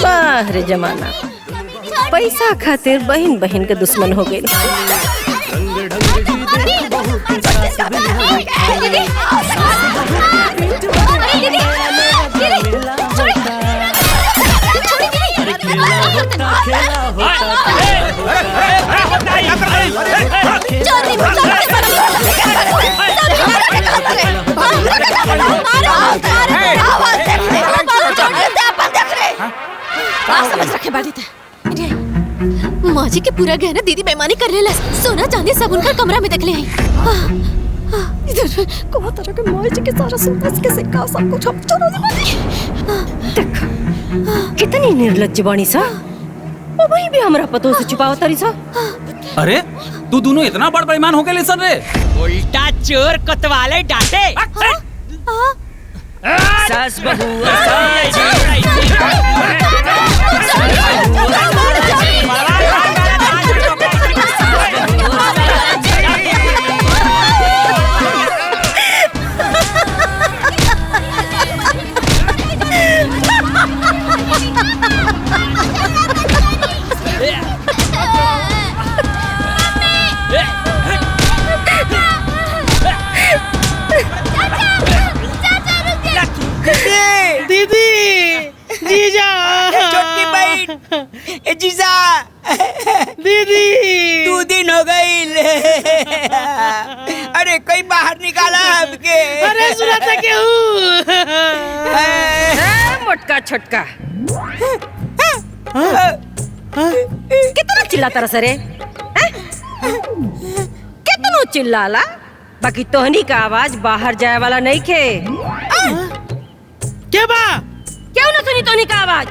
वाह रे जमाना, पैसा खातिर बहन बहन के दुश्मन हो गई। माजी के पूरा गहना दीदी बेईमानी कर लेला। सोना चांदी सब उनका कमरा में देख ले आई। इधर को तरह के माजी के सारा सोना के सिक्का सब कुछ हम चोरा ले। देख कितनी निर्लज्ज बानी सा। ओ भाई भी हमरा पतो से छुपाव तरी सा। अरे तू दोनों इतना बड़ बेईमान हो गए सर रे। उल्टा चोर कोतवाले डांटे। सास बहू ले अरे कोई बाहर निकाला हमके। अरे सुना था क्यों? मोटका छोटका कितना चिल्लाता रहा सरे? कितना चिल्लाला? बाकी तोहनी का आवाज बाहर जाए वाला नहीं खे। क्या बा? क्यों ना सुनी तोहनी का आवाज?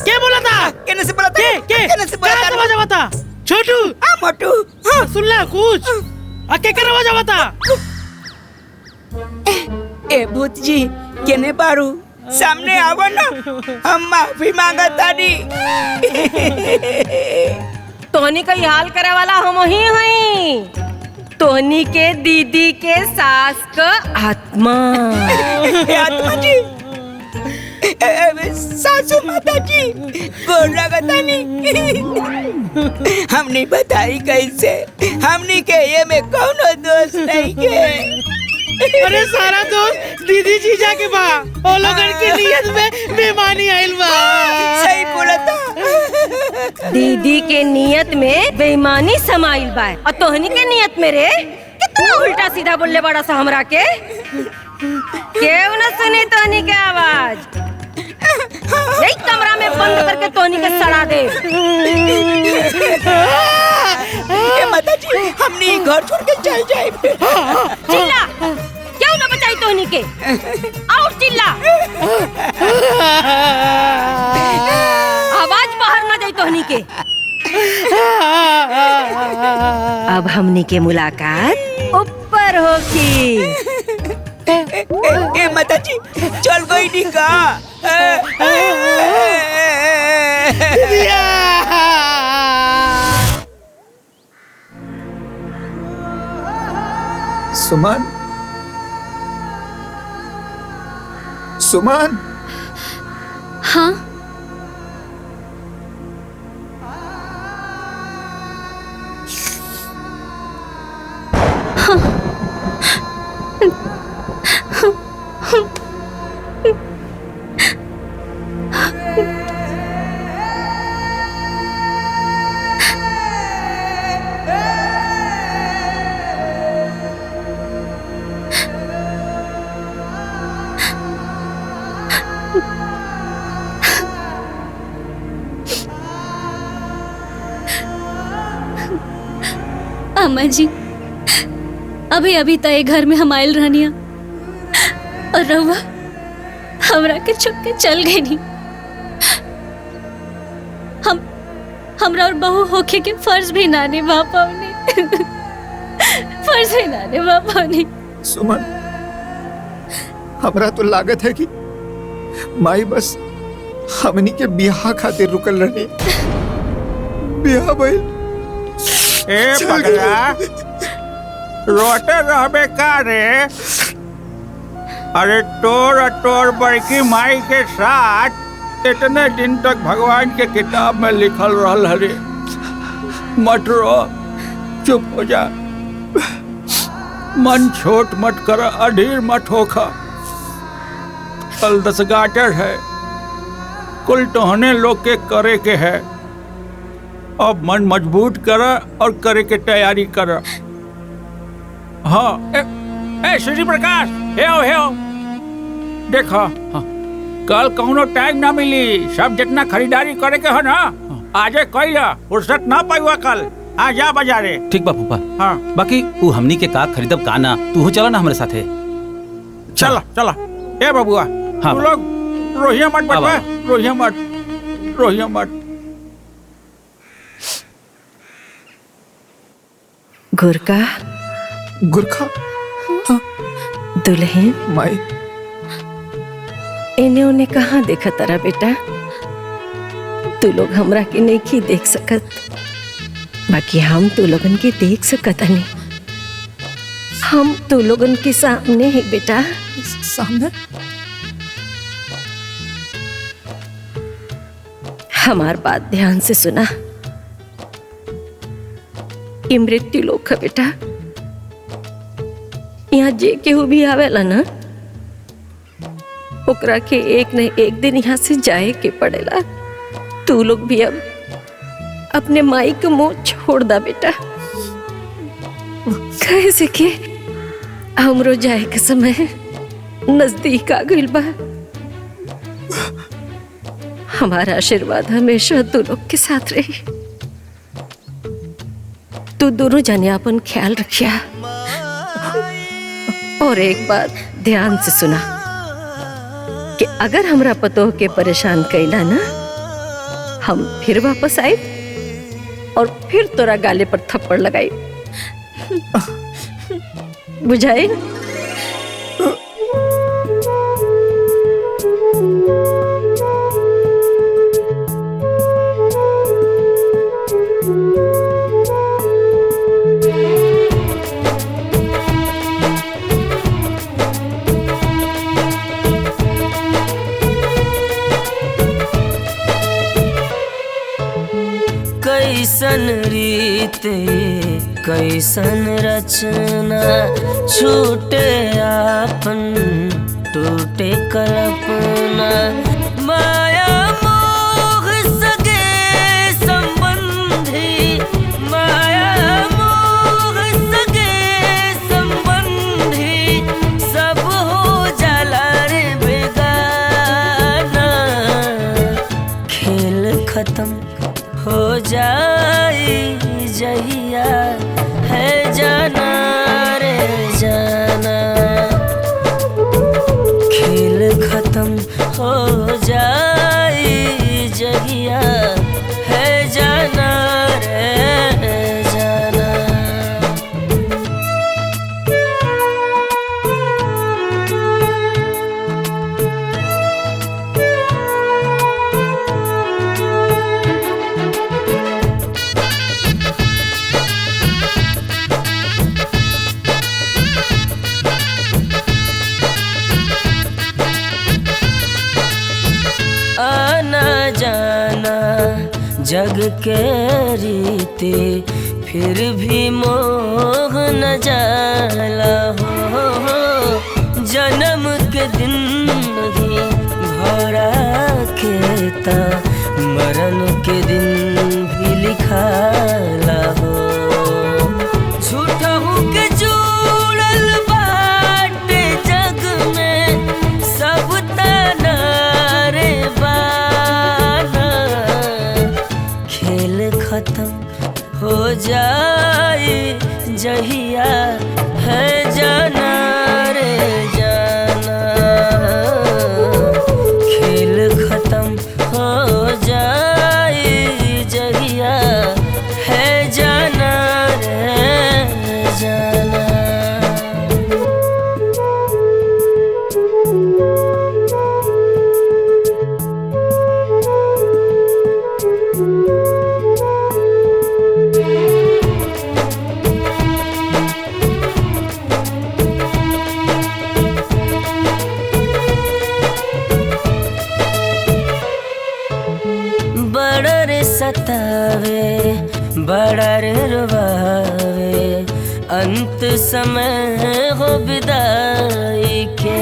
क्या बोला था? कहने से बोला था? कहने से बोला था? आवाज था? छोटू? मोटू? हाँ सुन ला कुछ। क्या कर आवाज था? ए भूत जी केने बारू सामने आवो ना, हम माफी मांगा तानी। तोहनी का हाल करे वाला हम ही हैं। तोहनी के दीदी के सास का आत्मा। आत्मा जी, सासू माता जी गोर लगतानी। हमने बताई कैसे? हमने के ये में कौनो दोष नहीं के। अरे सारा दोस्त दीदी जीजा के बा। ओ लोगन की नियत में बेईमानी आइल बा। सही बोला था। दीदी के नियत में बेईमानी समाइल बा और तोहनी के नियत में रे कितना उल्टा सीधा बोलले बड़ा सा हमरा के। क्यों न सुनी तोहनी के आवाज? यही कमरा में बंद करके तोहनी के सड़ा दे। माता जी हमने घर छोड़ के चल जाए। चिल्ला क्यों न बचाई तोहनी के? और चिल्ला आवाज बाहर न जाए तोहनी के। अब हमनी के मुलाकात ऊपर होगी। ए माता जी चल गई नी का? सुमन, सुमन। हाँ अम्मा जी, अभी अभी तय घर में हम आयल रहनिया और रहुआ हमरा के छुप के चल गई नहीं। हमरा और बहू होके के फर्ज भी ना निभा पाऊनी। फर्ज भी ना निभा पाऊनी। सुमन, हमरा तो लागत है कि माई बस हमनी के बियाह खातिर रुकल रही। बियाह भइल। ए पगला रोटे रहबे का रे? अरे तोर बड़की माई के साथ इतने दिन तक भगवान के किताब में लिखल रहल हरे। मत रो, चुप हो जा। मन छोट मत कर, अधीर मत होखा। कल 10 गाटर है, कुल टहने लोग के करे के है। अब मन मजबूत कर और करे के तैयारी कर। हाँ ए श्री प्रकाश, हे आओ देखो। हाँ, कल कौनो टाइम ना मिली। सब जितना खरीदारी करे के हो ना आजे कइला, फुर्सत ना पाइवा कल। आ जा बाजारे। ठीक बा फूफा। हाँ बाकी ऊ हमनी के का खरीदब का ना, तू चला ना हमारे साथे। चला ए बबुआ। हाँ तू लोग रोहिया मत बटवा, रोहिया मत। गुरका दुल्हन माई, इन्हें उन्हें कहाँ देखा तारा बेटा? तू लोग हमरा के नहीं की देख सकत, बाकी हम तू लोगन के देख सकत नहीं। हम तू लोगन के सामने है बेटा। सामने? हमार बात ध्यान से सुना। ये मृत्यु लोक है बेटा। यहाँ जे केहू भी आवेला ना, ओकरा के एक न एक दिन यहाँ से जाए के पड़ेला। तू लोग भी अब अपने माई के मुंह छोड़ दा बेटा। कैसे कि हमरो जाए के समय नजदीक आ गइल बा। हमारा आशीर्वाद हमेशा तू लोग के साथ रही। तू दोनों जाने अपन ख्याल रखिया। और एक बात ध्यान से सुना कि अगर हमरा पतोह के परेशान कैला ना, हम फिर वापस आए और फिर तोरा गाले पर थप्पड़ लगाई। बुझाई? कैसन रीत कैसन रचना, छूटे आपन टूटे कल्पना। माया मोह सगे संबंधी, माया मोह सगे संबंधी, सब हो जाला रे बेगाना। खेल खत्म हो जाए जहिया है जाना रे जाना। खेल खत्म हो जाए जहिया है जाना रे जाना। जग के रीति फिर भी मोह न जाला हो। जन्म के दिन ही भरा खेता, मरण के दिन भी लिखाला हो। झूठहू के जुड़ल बाटे जग में सब तना रे बाना। खेल खत्म हो जाए जहिया है जाना रे जाना। खेल खत्म हो जाए जहिया है जाना रे जाना। बड़ा रे सतावे बड़ा रे रुवावे, अंत समय हो विदाई के।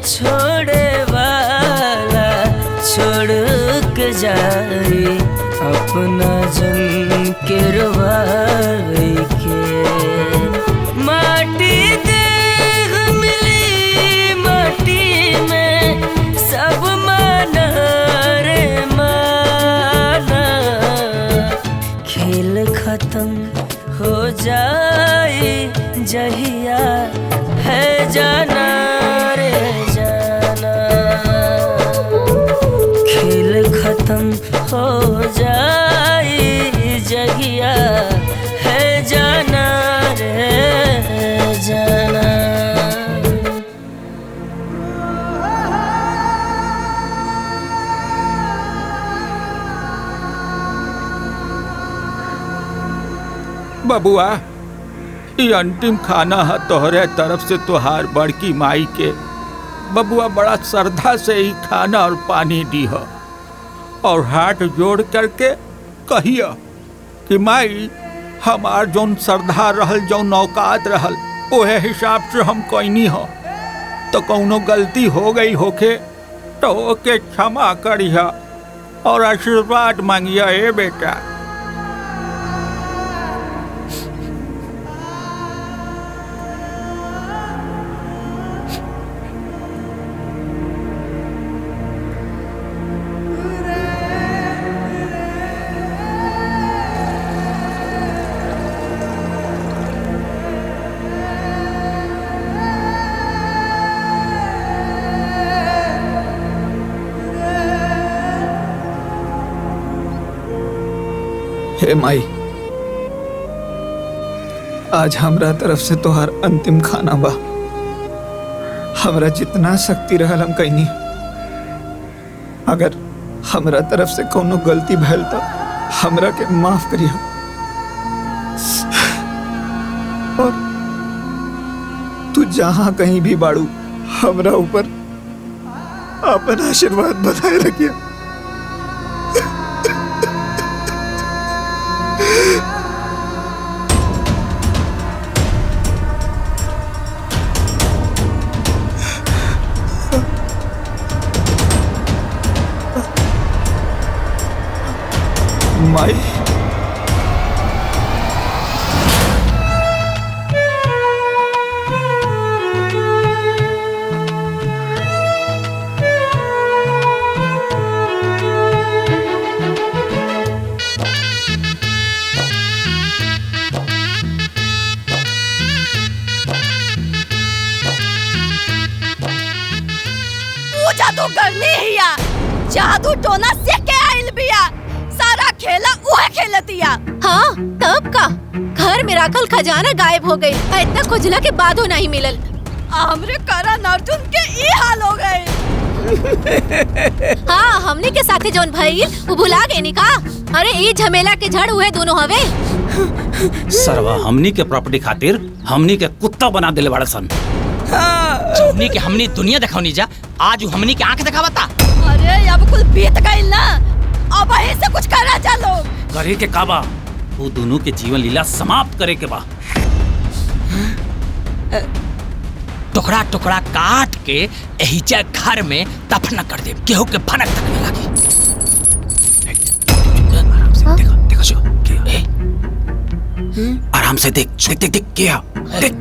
छोड़े वाला छोड़ के जाए अपना जन के रुवावे के। माटी देह मिली माटी में सब माना रे माना। खेल खत्म हो जाए जहिया है जाना रे जाना। खेल खत्म हो जाए जहिया है जाना रे जाना। बबुआ, ये अंतिम खाना है तोहरे तरफ से तोहार बड़की माई के। बबुआ बड़ा श्रद्धा से ही खाना और पानी दी है और हाथ जोड़ करके कहिए कि माई हमार जौन श्रद्धा रहल, जौन औकात रहल, ओहे हिसाब से हम कोई हो। तो कौनो गलती हो गई होके तो ओके क्षमा करिया और आशीर्वाद मांगिया ए बेटा। ए माई, आज हमरा तरफ से तोहार अंतिम खाना बा। हमरा जितना शक्ति रहल हम कहीं, अगर हमरा तरफ से कोनो गलती भैल तो हमरा के माफ करिया। और तू जहां कहीं भी बाड़ू, हमरा ऊपर अपन आशीर्वाद बनाए रखिया। माई, वो जादू करनी हिया, जादू टोना से के आइल बिया, सारा खेला उहे खेलतिया। हाँ तब का घर में रखल खजाना गायब हो गई। इतना खुजला के बादो नहीं मिलल। हमरे करण अर्जुन के ई हाल हो गए। हाँ हमने के साथे जौन भइल वो भुला गए नी का? अरे ई झमेला के जड़ हुए दोनों हवे। सरवा हमनी के प्रॉपर्टी खातिर हमनी के कुत्ता बना देले बड़ा सन। हमनी के हमनी दुनिया दिखावनी जा, आज हमनी के आंख दिखावता। अरे अब कुल बीत गइल ना, अब यहीं से कुछ करा जा लोग। करे के काबा, वो दोनों के जीवन लीला समाप्त करे के बा। टुकड़ा टुकड़ा काट के एहिजा घर में दफन कर दे, केहू के भनक तक न लागी। आराम से देखो, देखो जो आराम से देख, देख देख देख क्या देख।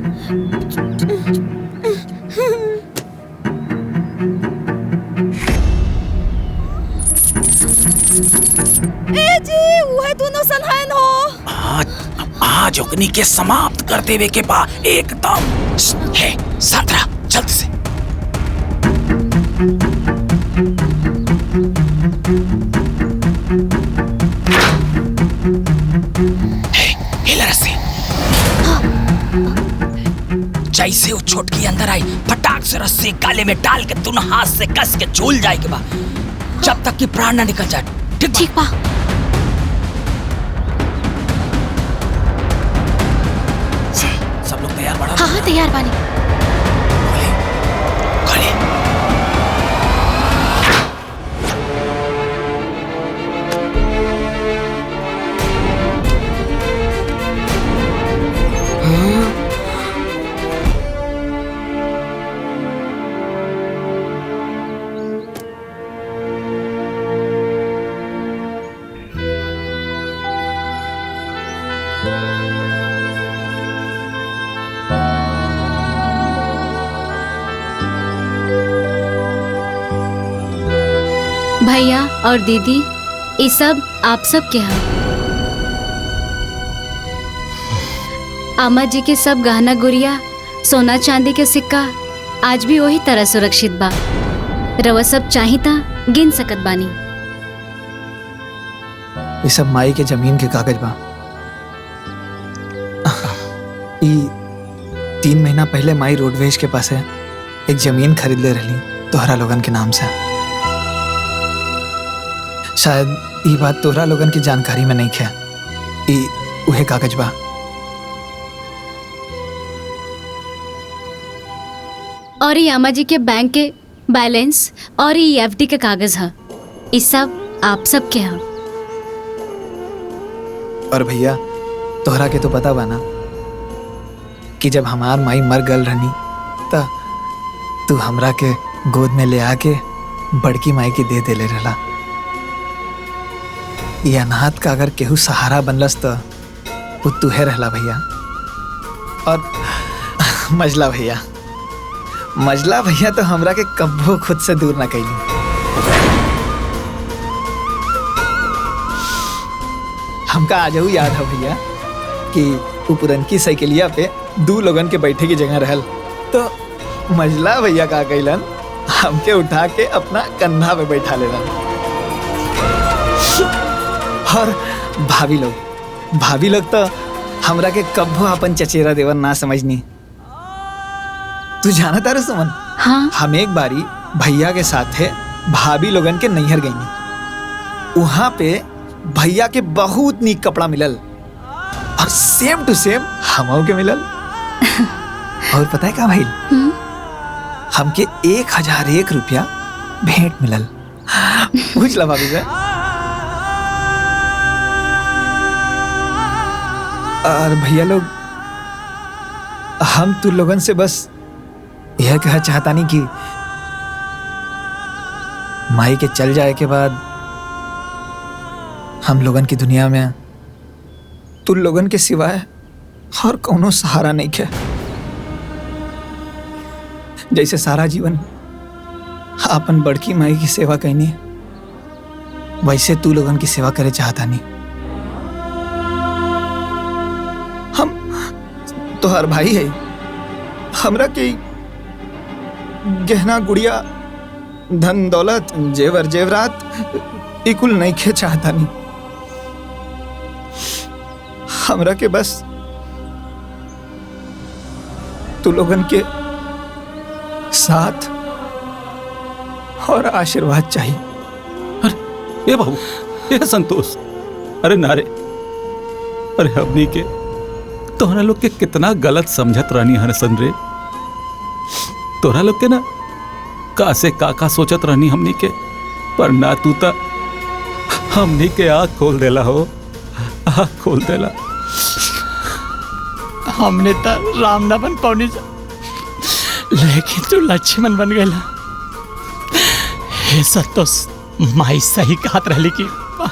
ए जी, वह दोनों सनहन हो। आज ओकनी के समाप्त कर देवे के बा एकदम। हे सातरा जल्दी से। हिला रस्सी। जैसे वो छोटकी अंदर आई, फटाक से रस्सी गाले में डाल के दोनों हाथ से कस के झूल जाए के बा, जब तक कि प्राण न निकल जाए। ठीक बा? सब लोग तैयार बड़ा? हाँ हाँ तैयार बानी। भैया और दीदी, ये सब आप सब के हैं। अम्मा जी के सब गहना गुड़िया, सोना चांदी के सिक्का आज भी वही तरह सुरक्षित बा। रवा सब चाही ता गिन सकत बानी। ये सब माई के जमीन के कागज बा। ई 3 महीना पहले माई रोडवेज के पास है एक जमीन खरीद ले रही तोहरा लोगन के नाम से। शायद ये बात तोहरा लोगन की जानकारी में नहीं है। ई उहे कागज बा। और ये अम्मा जी के बैंक के बैलेंस और ये एफडी के कागज है। ये सब आप सब के हैं। और भैया तोहरा के तो पता बा ना कि जब हमार माई मर गल रहनी त तू हमरा के गोद में ले आके बड़की माई के दे देले रहला। ये अनाथ का अगर केहू सहारा बनलस तो वो तुहे रहला भैया। और मजला भैया तो हमरा के कब्बो खुद से दूर ना कैली। हमका आजहू याद है भैया कि वो पुरनकी साइकिलिया पे 2 लोगन के बैठे की जगह रहल तो मजला भैया का कैलन हमके उठा के अपना कंधा पे बैठा लेलन। और भाभी लोग भाभी लोग तो हमरा के कब्बो अपन चचेरा देवर ना समझनी। तू जाना तारे सुमन? हाँ। हम एक बारी भैया के साथ है भाभी लोगन के नैहर गई। वहां पे भैया के बहुत नीक कपड़ा मिलल और सेम टू सेम हमों के मिलल। और पता है क्या भाई, हमके 1001 रुपया भेंट मिलल। पूछ ला भाभी से। और भैया लोग, हम तू लोगन से बस यह कह चाहता नहीं कि माई के चल जाए के बाद हम लोगन की दुनिया में तू लोगन के सिवाय और कोनो सहारा नहीं है। जैसे सारा जीवन अपन बड़की माई की सेवा करनी, वैसे तू लोगन की सेवा करे चाहता नहीं। हम तो हर भाई है, हमरा के गहना गुड़िया धन दौलत जेवर जेवरात इकुल नहीं खे चाहता नहीं। हमरा के बस तू लोगन के साथ और आशीर्वाद चाहिए। ये बहू, ये संतोष, अरे नारे, अरे हमनी के तोहरा लोग के कितना गलत समझत रहनी हन सन रे। तोहरा लोग के ना का से का सोचत रहनी हमनी के, पर ना तू ता हमनी के आँख खोल देला हो, आँख खोल देला। हमने तो राम ना बन पौनी जा, लेकिन तू लक्ष्मण बन गया। हे संतोष, माई सही कहत रहली कि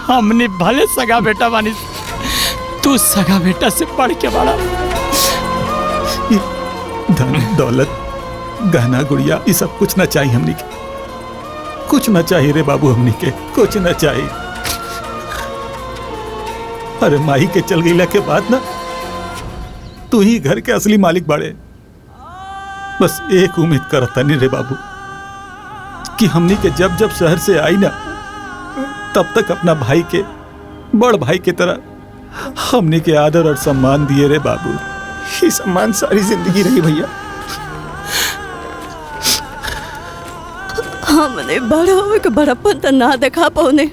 हमने भले सगा बेटा बानी, तू सगा बेटा से पढ़ के बड़ा। धन दौलत गहना गुड़िया ये सब कुछ ना चाहिए हमनी के, कुछ ना चाहिए रे बाबू, हमनी के कुछ ना चाहिए। अरे माही के चल गईला के बाद ना तू ही घर के असली मालिक बाड़े। बस एक उम्मीद करता नहीं रे बाबू कि हमनी के जब जब शहर से आई ना, तब तक अपना भाई के, बड़ भाई के तरह हमनी के आदर और सम्मान दिए रे बाबू। ये सम्मान सारी जिंदगी रही भैया। हमने बड़ा हुए के बड़प्पन तो ना देखा पौने,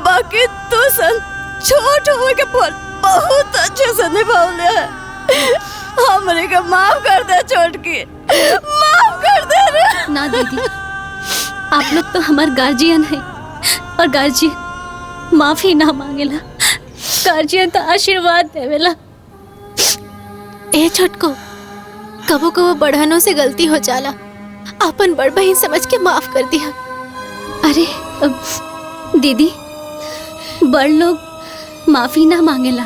बाकी तू सन छोट हुए के बहुत अच्छे से निभावले है। हमरे के माफ कर दे छोटकी, माफ कर दे रे। ना दीदी, आप लोग तो हमार गार्जियन है और गार्जियन माफी ना मांगेला, गार्जियन तो आशीर्वाद देवेला। ए छोटको, कबो कबो बढ़ानों से गलती हो जाला, अपन बड़ बहन समझ के माफ कर दिया। अरे दीदी, बड़ लोग माफी ना मांगेला,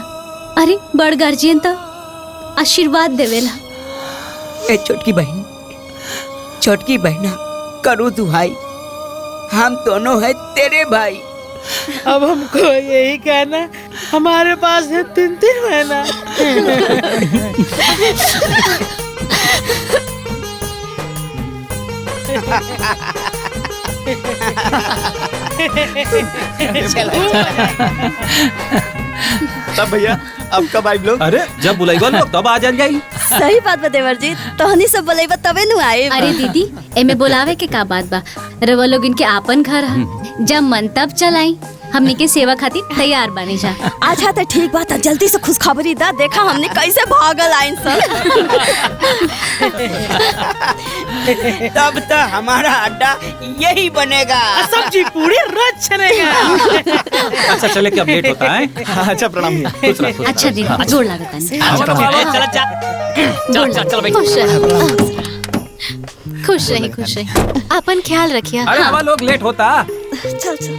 अरे बड़ गार्जियन तो आशीर्वाद देवेला। ए छोटकी बहन, छोटकी बहना करो दुहाई, हम दोनों है तेरे भाई। अब हमको यही कहना, हमारे पास है 3-3 महीना। तब भैया अब कब आई लोग? अरे जब बुलाईबा लोग तब आ जाई। सही बात बा देवर जी, तोहनी सब बुलाईबा तबे नु आए। अरे दीदी, एमे बुलावे के का बात बा, रवा लोग इनके आपन घर है, जब मन तब चलाई। हमनी के सेवा खातिर तैयार बनी जा। अच्छा तो ठीक बात है, जल्दी से खुशखबरी दा, देखा हमने कैसे भागल आइन सब। तब तो हमारा अड्डा यही बनेगा। सब्जी पूरी रोज चलेगा। अच्छा चले कि अब लेट होता है। अच्छा प्रणाम भैया। खुश रह, खुश रह। अच्छा दीदी, जोड़ लागत खुश रही, खुश रही। अपन ख्याल रखिए। अरे हवा लोग लेट होता। चल चल।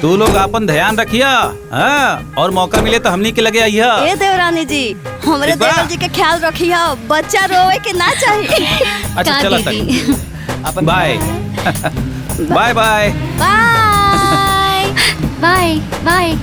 तू लोग अपन ध्यान रखिया, हाँ? और मौका मिले तो हमनी के लगे आइया। ए देवरानी जी, हमरे देवर जी के ख्याल रखिया, बच्चा रोए के ना चाहिए। अच्छा चला तक। Bye bye bye bye bye by.